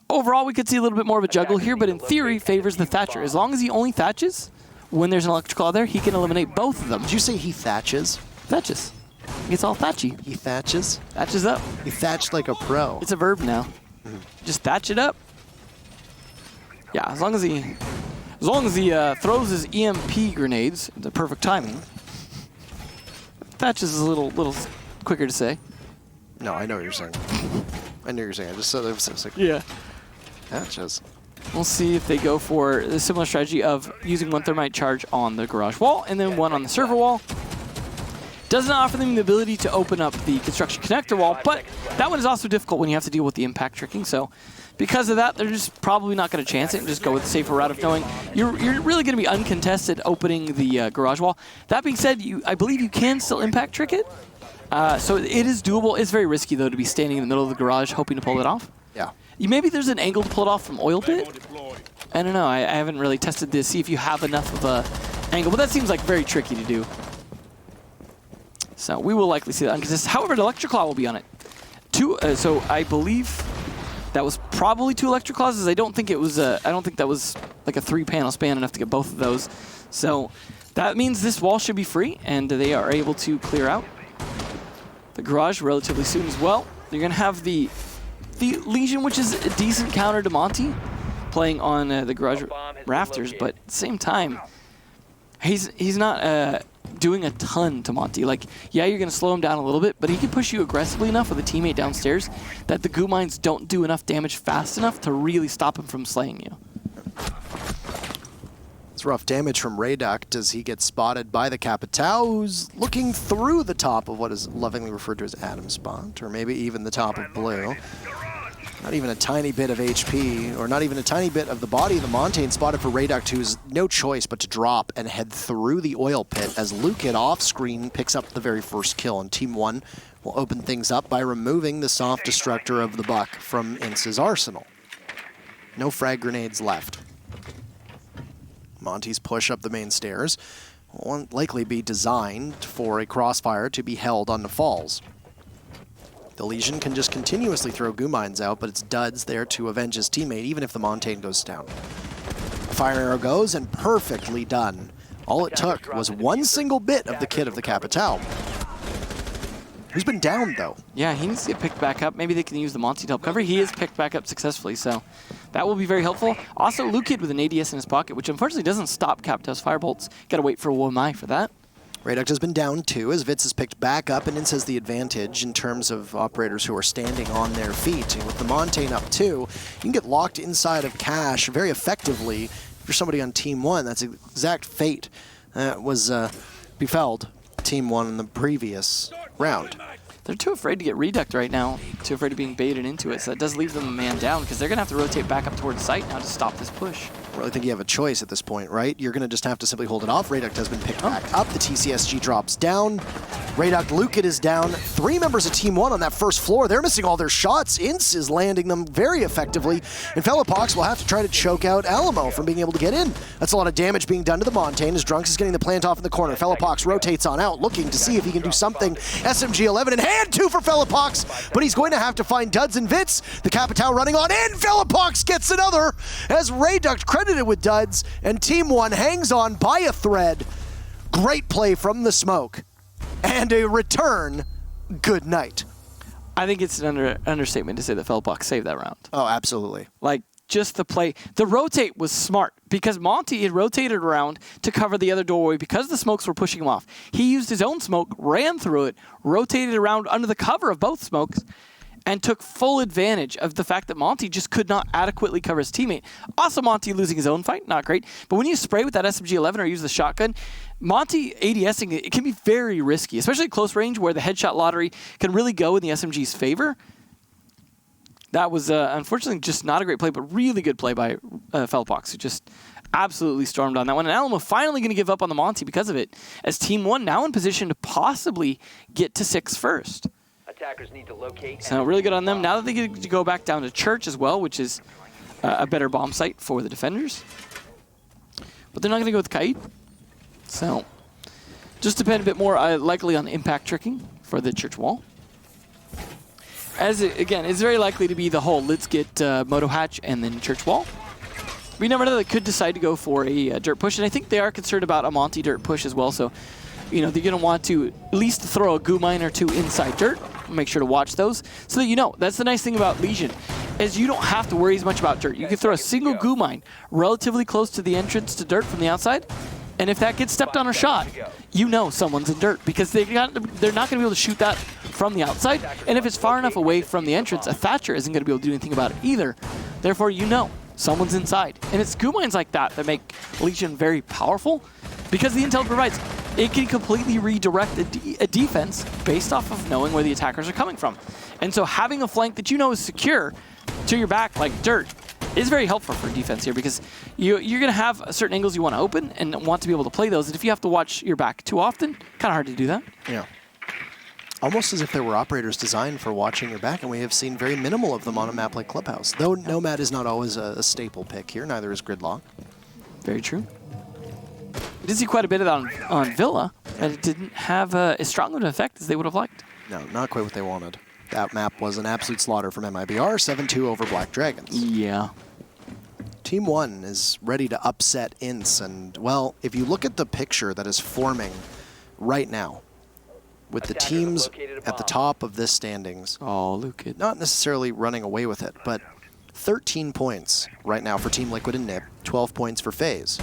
overall, we could see a little bit more of a juggle here, but in theory, favors the Thatcher. As long as he only thatches when there's an electrical out there, he can eliminate both of them. Did you say he thatches? Thatches. It's all thatchy. He thatches? Thatches up. He thatched like a pro. It's a verb now. Just thatch it up. Yeah, as long as he throws his EMP grenades, the perfect timing. Thatches is a little quicker to say. No, I know what you're saying. I know what you're saying. I just said it was like, yeah. Thatches. We'll see if they go for a similar strategy of using one thermite charge on the garage wall and then one on the server wall. Doesn't offer them the ability to open up the construction connector wall, but that one is also difficult when you have to deal with the impact tricking. So because of that, they're just probably not going to chance it and just go with the safer route of knowing you're really going to be uncontested opening the garage wall. That being said, I believe you can still impact trick it. So it is doable. It's very risky, though, to be standing in the middle of the garage hoping to pull it off. Yeah. Maybe there's an angle to pull it off from Oil Pit. I don't know. I haven't really tested to see if you have enough of a angle, but that seems like very tricky to do. So we will likely see that uncontested. However, the Electroclaw will be on it. So I believe that was probably 2 Electroclaws. I don't think it was. I don't think that was like a 3-panel span enough to get both of those. So that means this wall should be free, and they are able to clear out the garage relatively soon as well. You're gonna have the Legion, which is a decent counter to Monty, playing on the garage rafters, but at the same time, he's not doing a ton to Monty. Like, yeah, you're going to slow him down a little bit, but he can push you aggressively enough with a teammate downstairs that the goo mines don't do enough damage fast enough to really stop him from slaying you. It's rough damage from Rayduct as he gets spotted by the Capitao, who's looking through the top of what is lovingly referred to as Atom Spot, or maybe even the top of blue. Not even a tiny bit of HP, or not even a tiny bit of the body of the Montane spotted for Rayduct, who's no choice but to drop and head through the oil pit as Lukid off-screen picks up the very first kill, and Team 1 will open things up by removing the soft destructor of the buck from INTZ's arsenal. No frag grenades left. Monty's push up the main stairs will likely be designed for a crossfire to be held on the falls. The Legion can just continuously throw goo mines out, but it's Duds there to avenge his teammate, even if the Montane goes down. Fire arrow goes, and perfectly done. All it took was one single bit of the kit of the Capitao. Who's been down, though? Yeah, he needs to get picked back up. Maybe they can use the Monty to help cover. He is picked back up successfully, so that will be very helpful. Also, Lukid with an ADS in his pocket, which unfortunately doesn't stop Capitao's firebolts. Got to wait for oNe for that. Rayduct has been down 2 as Vitz is picked back up, and INTZ has the advantage in terms of operators who are standing on their feet. And with the Montane up 2, you can get locked inside of Cash very effectively. If you're somebody on Team 1, that's the exact fate that was befelled Team 1 in the previous round. They're too afraid to get Reduct right now, too afraid of being baited into it, so that does leave them a man down, because they're going to have to rotate back up towards site now to stop this push. I really think you have a choice at this point, right? You're going to just have to simply hold it off. Rayduct has been picked back up. The TCSG drops down. Rayduct Lukid is down. 3 members of Team 1 on that first floor. They're missing all their shots. INTZ is landing them very effectively. And Fellapox will have to try to choke out Alamo from being able to get in. That's a lot of damage being done to the Montane as Drunks is getting the plant off in the corner. Fellapox rotates on out, looking to see if he can do something. SMG-11 in hand, 2 for Fellapox, but he's going to have to find Duds and Vitz. The Capitao running on in. Fellapox gets another as Rayduct credited with Duds, and Team 1 hangs on by a thread. Great play from the smoke. And a return, good night. I think it's an understatement to say that Fellapox saved that round. Oh, absolutely. Like, just the play. The rotate was smart because Monty had rotated around to cover the other doorway because the smokes were pushing him off. He used his own smoke, ran through it, rotated around under the cover of both smokes, and took full advantage of the fact that Monty just could not adequately cover his teammate. Also, Monty losing his own fight, not great. But when you spray with that SMG-11 or use the shotgun, Monty ADSing, it can be very risky, especially at close range where the headshot lottery can really go in the SMG's favor. That was, unfortunately, just not a great play, but really good play by Felpox, who just absolutely stormed on that one. And Alamo finally going to give up on the Monty because of it, as Team 1 now in position to possibly get to 6 first. Attackers need to locate. So really good on them. Now that they get to go back down to Church as well, which is a better bomb site for the defenders. But they're not going to go with Kite. So just depend a bit more likely on impact tricking for the Church wall. As again, it's very likely to be the whole let's get Moto Hatch and then Church wall. We never know, they could decide to go for a dirt push, and I think they are concerned about a Monty dirt push as well. So, you know, they're going to want to at least throw a goo mine or two inside dirt. Make sure to watch those so that you know. That's the nice thing about Legion, is you don't have to worry as much about dirt. You can throw a single goo mine relatively close to the entrance to dirt from the outside, and if that gets stepped on or shot, you know someone's in dirt because they're not going to be able to shoot that from the outside. And if it's far enough away from the entrance, a Thatcher isn't going to be able to do anything about it either. Therefore, you know someone's inside. And it's goo mines like that that make Legion very powerful because the intel provides. It can completely redirect a defense based off of knowing where the attackers are coming from. And so having a flank that you know is secure to your back like dirt is very helpful for defense here because you're going to have certain angles you want to open and want to be able to play those. And if you have to watch your back too often, kind of hard to do that. Yeah. Almost as if there were operators designed for watching your back, and we have seen very minimal of them on a map like Clubhouse. Though Nomad is not always a staple pick here, neither is Gridlock. Very true. We did see quite a bit of that on Villa, but it didn't have as strong of an effect as they would have liked. No, not quite what they wanted. That map was an absolute slaughter from MIBR, 7-2 over Black Dragons. Yeah. Team 1 is ready to upset INTZ, and, well, if you look at the picture that is forming right now, with the teams at the top of this standings, not necessarily running away with it, but 13 points right now for Team Liquid and NIP, 12 points for FaZe.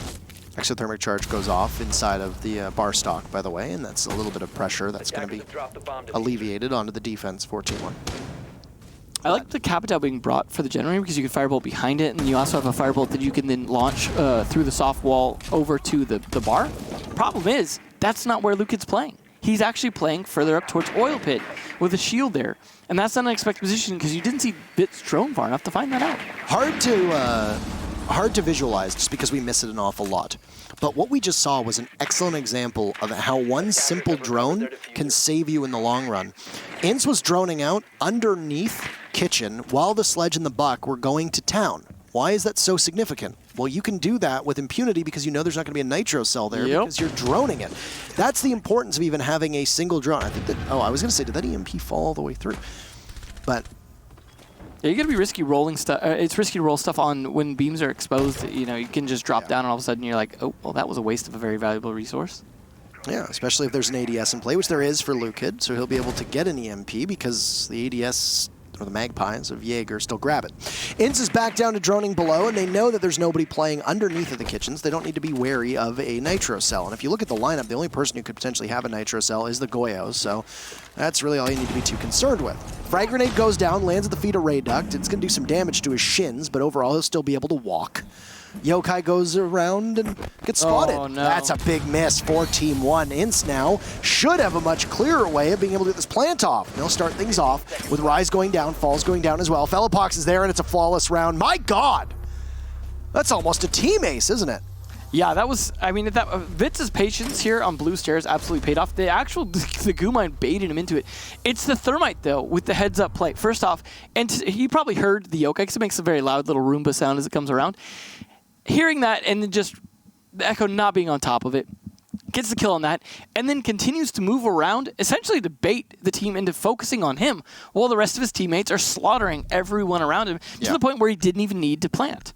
Exothermic charge goes off inside of the bar stock, by the way, and that's a little bit of pressure that's going to be alleviated onto the defense for Team 1. I like the Capital being brought for the generator because you can firebolt behind it, and you also have a firebolt that you can then launch through the soft wall over to the bar. Problem is, that's not where Lucid's playing. He's actually playing further up towards Oil Pit with a shield there. And that's an unexpected position because you didn't see Bits drone far enough to find that out. Hard to visualize just because we miss it an awful lot. But what we just saw was an excellent example of how one simple drone can save you in the long run. INTZ was droning out underneath Kitchen while the Sledge and the Buck were going to town. Why is that so significant? Well, you can do that with impunity because you know there's not going to be a nitro cell there because you're droning it. That's the importance of even having a single drone. I think that, I was going to say, did that EMP fall all the way through? But yeah, you're going to be risky rolling stuff. It's risky to roll stuff on when beams are exposed. You know, you can just drop down and all of a sudden you're like, oh, well, that was a waste of a very valuable resource. Yeah, especially if there's an ADS in play, which there is for Lucid, so he'll be able to get an EMP because the ADS or the Magpies of Jaeger still grab it. INTZ is back down to droning below, and they know that there's nobody playing underneath of the kitchens. They don't need to be wary of a nitro cell. And if you look at the lineup, the only person who could potentially have a nitro cell is the Goyos, so that's really all you need to be too concerned with. Frag grenade goes down, lands at the feet of Ray Duct. It's going to do some damage to his shins, but overall he'll still be able to walk. Yokai goes around and gets spotted. Oh, no. That's a big miss for Team 1. INTZ now should have a much clearer way of being able to get this plant off. They'll start things off with Rise going down, Falls going down as well. Fellapox is there, and it's a flawless round. My God! That's almost a team ace, isn't it? Yeah, that was, I mean, Vitz's patience here on blue stairs absolutely paid off. The goo mine baited him into it. It's the Thermite, though, with the heads-up play. First off, and he probably heard the yokai because it makes a very loud little Roomba sound as it comes around. Hearing that and then just the Echo not being on top of it, gets the kill on that, and then continues to move around, essentially to bait the team into focusing on him, while the rest of his teammates are slaughtering everyone around him to the point where he didn't even need to plant.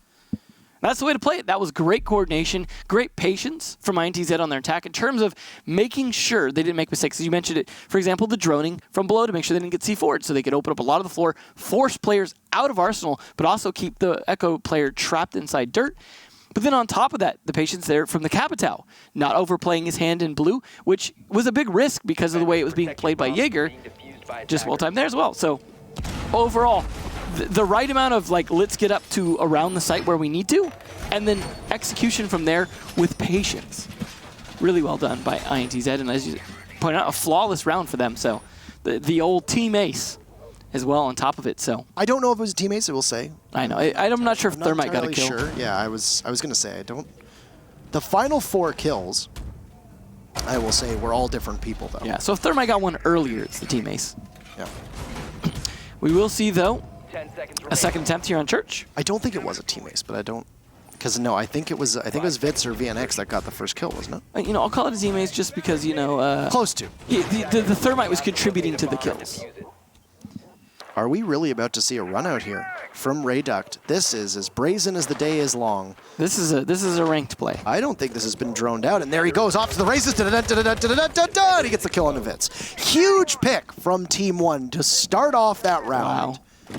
That's the way to play it. That was great coordination, great patience from INTZ on their attack in terms of making sure they didn't make mistakes. As you mentioned it, for example, the droning from below to make sure they didn't get C4'd so they could open up a lot of the floor, force players out of Arsenal, but also keep the Echo player trapped inside dirt. But then on top of that, the patience there from the Capitao, not overplaying his hand in blue, which was a big risk because of the way it was being played by Jaeger. Just well timed there as well. So overall, the right amount of let's get up to around the site where we need to, and then execution from there with patience. Really well done by INTZ, and as you pointed out, a flawless round for them. So the old team ace as well on top of it. So I don't know if it was a team ace, I will say. I know. I'm not sure if Thermite got a kill. Sure. Yeah, I was going to say, I don't. The final 4 kills, I will say, were all different people, though. Yeah, so if Thermite got one earlier, it's the team ace. Yeah. We will see, though, 10 seconds a second attempt here on Church. I don't think it was a team ace, but I don't. Because, no, I think it was Vitz or VNX that got the first kill, wasn't it? I'll call it a team ace just because, Close to. The Thermite was contributing to the kills. Are we really about to see a run out here from Rayduct? This is as brazen as the day is long. This is a ranked play. I don't think this has been droned out, and there he goes off to the races. And he gets the kill on the Vitz. Huge pick from Team 1 to start off that round. Wow.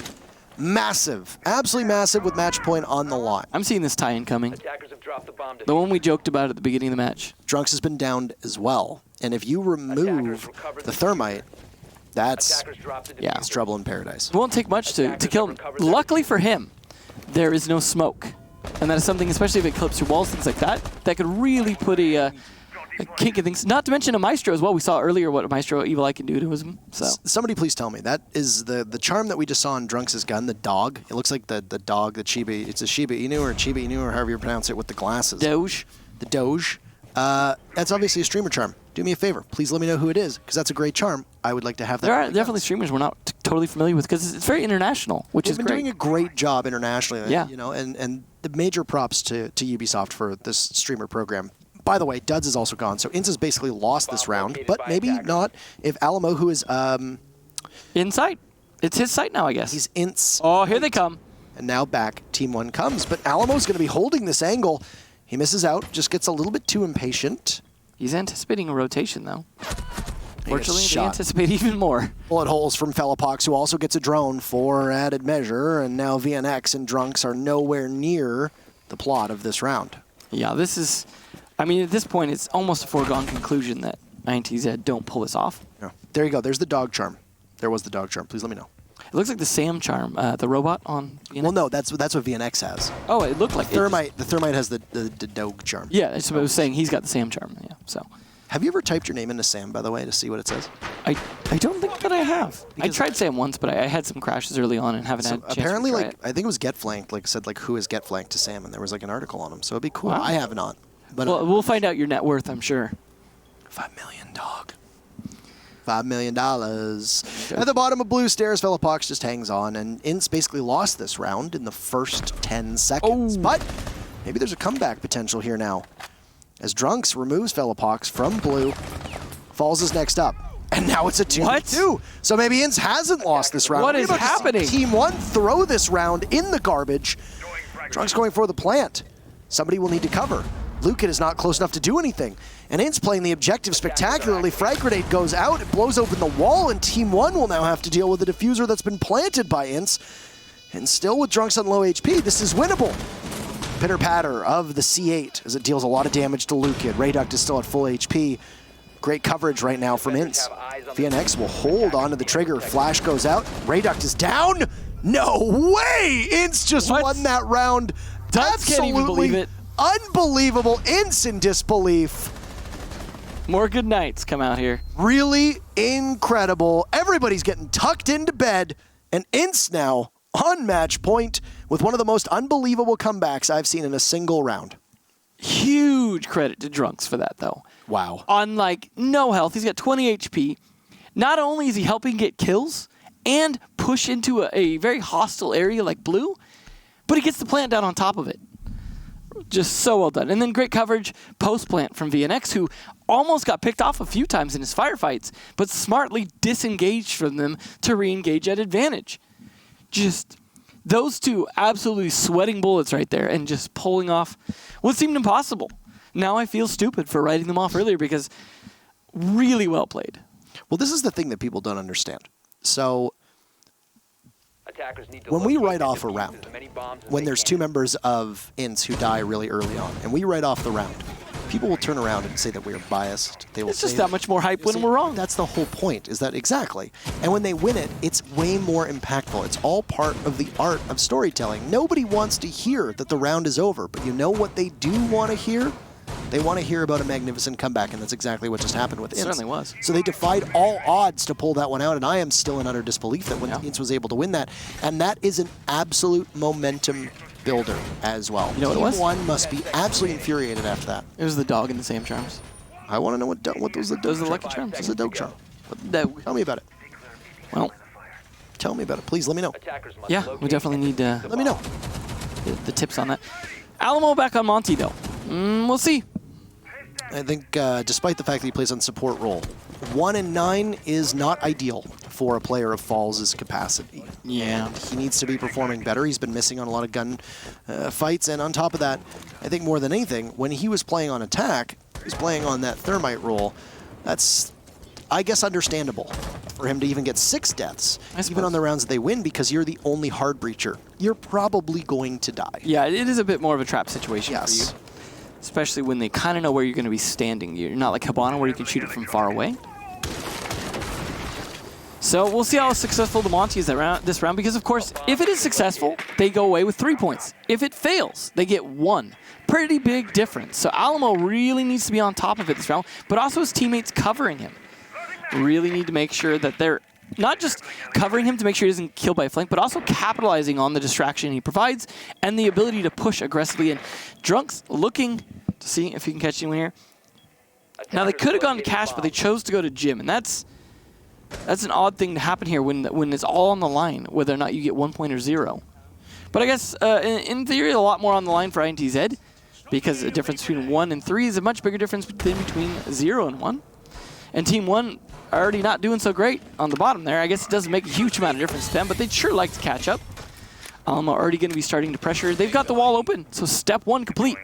Massive, absolutely massive with match point on the line. I'm seeing this tie-in coming. Attackers have dropped the bomb. The one we joked about at the beginning of the match. Drunks has been downed as well, and if you remove the Thermite, that's it's trouble in paradise. It won't take much to kill him. Luckily for him, there is no smoke. And that is something, especially if it clips your walls, things like that, that could really put a kink in things. Not to mention a Maestro as well. We saw earlier what a Maestro Evil Eye can do to him. So somebody please tell me, that is the charm that we just saw on Drunks' gun, the dog. It looks like the dog, the Shiba. It's a Shiba Inu or Chiba Inu or however you pronounce it with the glasses. Doge. The Doge. That's obviously a streamer charm. Do me a favor. Please let me know who it is, because that's a great charm. I would like to have that. There are definitely streamers we're not totally familiar with, because it's very international, which is great. They've been doing a great job internationally. Yeah. And the major props to Ubisoft for this streamer program. By the way, Duds is also gone, so INTZ has basically lost this round, but maybe not if Alamo, who is... Inside. It's his site now, I guess. He's INTZ. Oh, here they come. And now back, Team 1 comes, but Alamo's going to be holding this angle. He misses out, just gets a little bit too impatient. He's anticipating a rotation, though. Fortunately, they shot. anticipate even more. Bullet holes from Fellapox, who also gets a drone for added measure, and now VNX and Drunks are nowhere near the plot of this round. Yeah, this is... I mean, at this point, it's almost a foregone conclusion that INTZ don't pull this off. Yeah. There you go. There's the dog charm. There was the dog charm. Please let me know. It looks like the Sam charm, the robot on VNX. Well, no, that's what VNX has. Oh, it looked like Thermite. The Thermite has the dog charm. Yeah, that's what I was saying. He's got the Sam charm. Yeah. So. Have you ever typed your name into Sam, by the way, to see what it says? I don't think that I have. I tried Sam once, but I had some crashes early on and haven't had a chance apparently, to try it. I think it was Get Flanked. Said who is Get Flanked to Sam, and there was an article on him. So it'd be cool. Wow. I have not. But well, we'll find out your net worth, I'm sure. $5 million, dog. $5 million. At the bottom of blue stairs, Fellapox just hangs on, and INTZ basically lost this round in the first 10 seconds. Oh. But maybe there's a comeback potential here now. As Drunks removes Fellapox from blue, Falls is next up. And now it's a 2v2. So maybe INTZ hasn't lost this round. What is happening? Team 1 throw this round in the garbage. Drunks going for the plant. Somebody will need to cover. Lucan is not close enough to do anything. And INTZ playing the objective spectacularly. Frag Grenade goes out, it blows open the wall, and Team 1 will now have to deal with the diffuser that's been planted by INTZ. And still with Drunks on low HP, this is winnable. Pitter-patter of the C8 as it deals a lot of damage to Lucan. Rayduct is still at full HP. Great coverage right now from INTZ. VNX will hold onto the trigger. Flash goes out. Rayduct is down. No way! INTZ just won that round. Duds can't even believe it. Unbelievable. INTZ in disbelief. More good nights come out here. Really incredible. Everybody's getting tucked into bed, and INTZ now on match point with one of the most unbelievable comebacks I've seen in a single round. Huge credit to Drunks for that, though. Wow. On, no health. He's got 20 HP. Not only is he helping get kills and push into a very hostile area like blue, but he gets the plant down on top of it. Just so well done. And then great coverage post-plant from VNX, who almost got picked off a few times in his firefights, but smartly disengaged from them to re-engage at advantage. Just Those two absolutely sweating bullets right there and just pulling off what seemed impossible. Now I feel stupid for writing them off earlier because really well played. Well, this is the thing that people don't understand. So Attackers need to when we locate write and off a defuse round, as many bombs as when they there's can. two members of INTZ who die really early on, and we write off the round, people will turn around and say that we are biased. They will It's say just that much more hype when See, we're wrong. That's the whole point, is that exactly. And when they win it, it's way more impactful. It's all part of the art of storytelling. Nobody wants to hear that the round is over, but you know what they do want to hear? They want to hear about a magnificent comeback, and that's exactly what just happened with INTZ. Certainly was. So they defied all odds to pull that one out, and I am still in utter disbelief that when Yeah. INTZ was able to win that. And that is an absolute momentum builder as well. You know what it was? Team 1 must be absolutely infuriated after that. It was the dog in the same charms. I want to know what was the Those are the dog lucky charm. charms. What's the dog charm? Tell me about it. Well, Tell me about it. Please let me know. Attackers must yeah, we locate definitely and need defuse the Let me know. bomb. the tips on that. Alamo back on Monty, though. We'll see. I think despite the fact that he plays on support role, 1 and 9 is not ideal for a player of Falls' capacity. Yeah. And he needs to be performing better. He's been missing on a lot of gun fights, and on top of that, I think more than anything, when he was playing on attack, he was playing on that Thermite role. That's, I guess, understandable for him to even get 6 deaths, I even suppose. on the rounds that they win, because you're the only hard breacher. You're probably going to die. Yeah, it is a bit more of a trap situation Yes. for you. Especially when they kind of know where you're going to be standing. You're not like Habana where you can shoot it from far away. So we'll see how successful the Monty is this round, because of course, if it is successful, they go away with 3 points. If it fails, they get 1. Pretty big difference. So Alamo really needs to be on top of it this round, but also his teammates covering him. Really need to make sure that they're not just covering him to make sure he doesn't kill by flank, but also capitalizing on the distraction he provides and the ability to push aggressively. And Drunk's looking to see if he can catch anyone here. Now, they could have gone to Cash, but they chose to go to Jim, and that's an odd thing to happen here when it's all on the line, whether or not you get 1 point or 0. But I guess, in theory, a lot more on the line for INTZ, because the difference between 1 and 3 is a much bigger difference than between 0 and 1. And Team 1 already not doing so great on the bottom there. I guess it doesn't make a huge amount of difference to them, but they'd sure like to catch up. Alamo already going to be starting to pressure. They've got the wall open, so step 1 complete.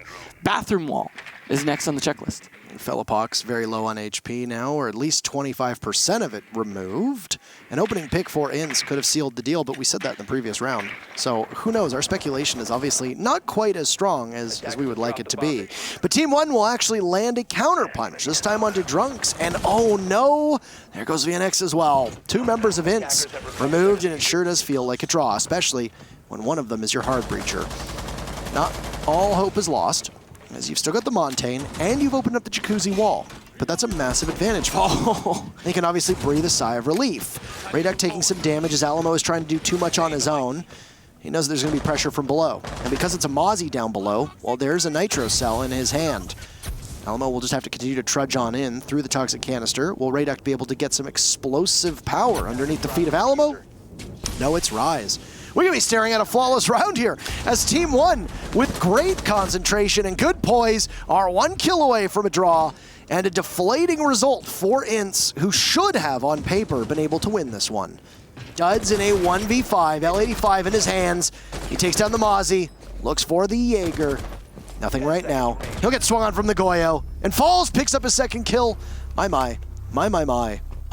Bathroom wall is next on the checklist. Felipox very low on HP now, or at least 25% of it removed. An opening pick for INTZ could have sealed the deal, but we said that in the previous round. So who knows? Our speculation is obviously not quite as strong as we would like it to be. But Team 1 will actually land a counterpunch, this time onto Drunks, and oh no, there goes VNX as well. 2 members of INTZ removed, and it sure does feel like a draw, especially when one of them is your hard breacher. Not all hope is lost, as you've still got the Montaigne, and you've opened up the Jacuzzi wall. But that's a massive advantage for them. They can obviously breathe a sigh of relief. Rayduk taking some damage as Alamo is trying to do too much on his own. He knows there's going to be pressure from below. And because it's a Mozzie down below, well, there's a Nitro cell in his hand. Alamo will just have to continue to trudge on in through the toxic canister. Will Rayduk be able to get some explosive power underneath the feet of Alamo? No, it's Rise. We're going to be staring at a flawless round here as Team 1, with great concentration and good poise, are 1 kill away from a draw and a deflating result for INTZ, who should have, on paper, been able to win this one. Duds in a 1v5, L85 in his hands. He takes down the Mozzie, looks for the Jaeger. Nothing right now. He'll get swung on from the Goyo, and Falls picks up his 2nd kill. My.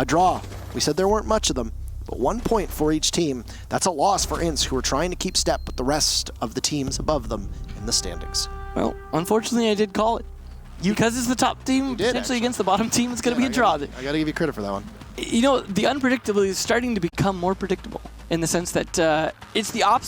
A draw. We said there weren't much of them. But 1 point for each team. That's a loss for INTZ, who are trying to keep step with the rest of the teams above them in the standings. Well, unfortunately, I did call it. Because it's the top team, did, potentially actually. against the bottom team, it's going to be a draw. I got to give you credit for that one. You know, the unpredictable is starting to become more predictable in the sense that it's the opposite.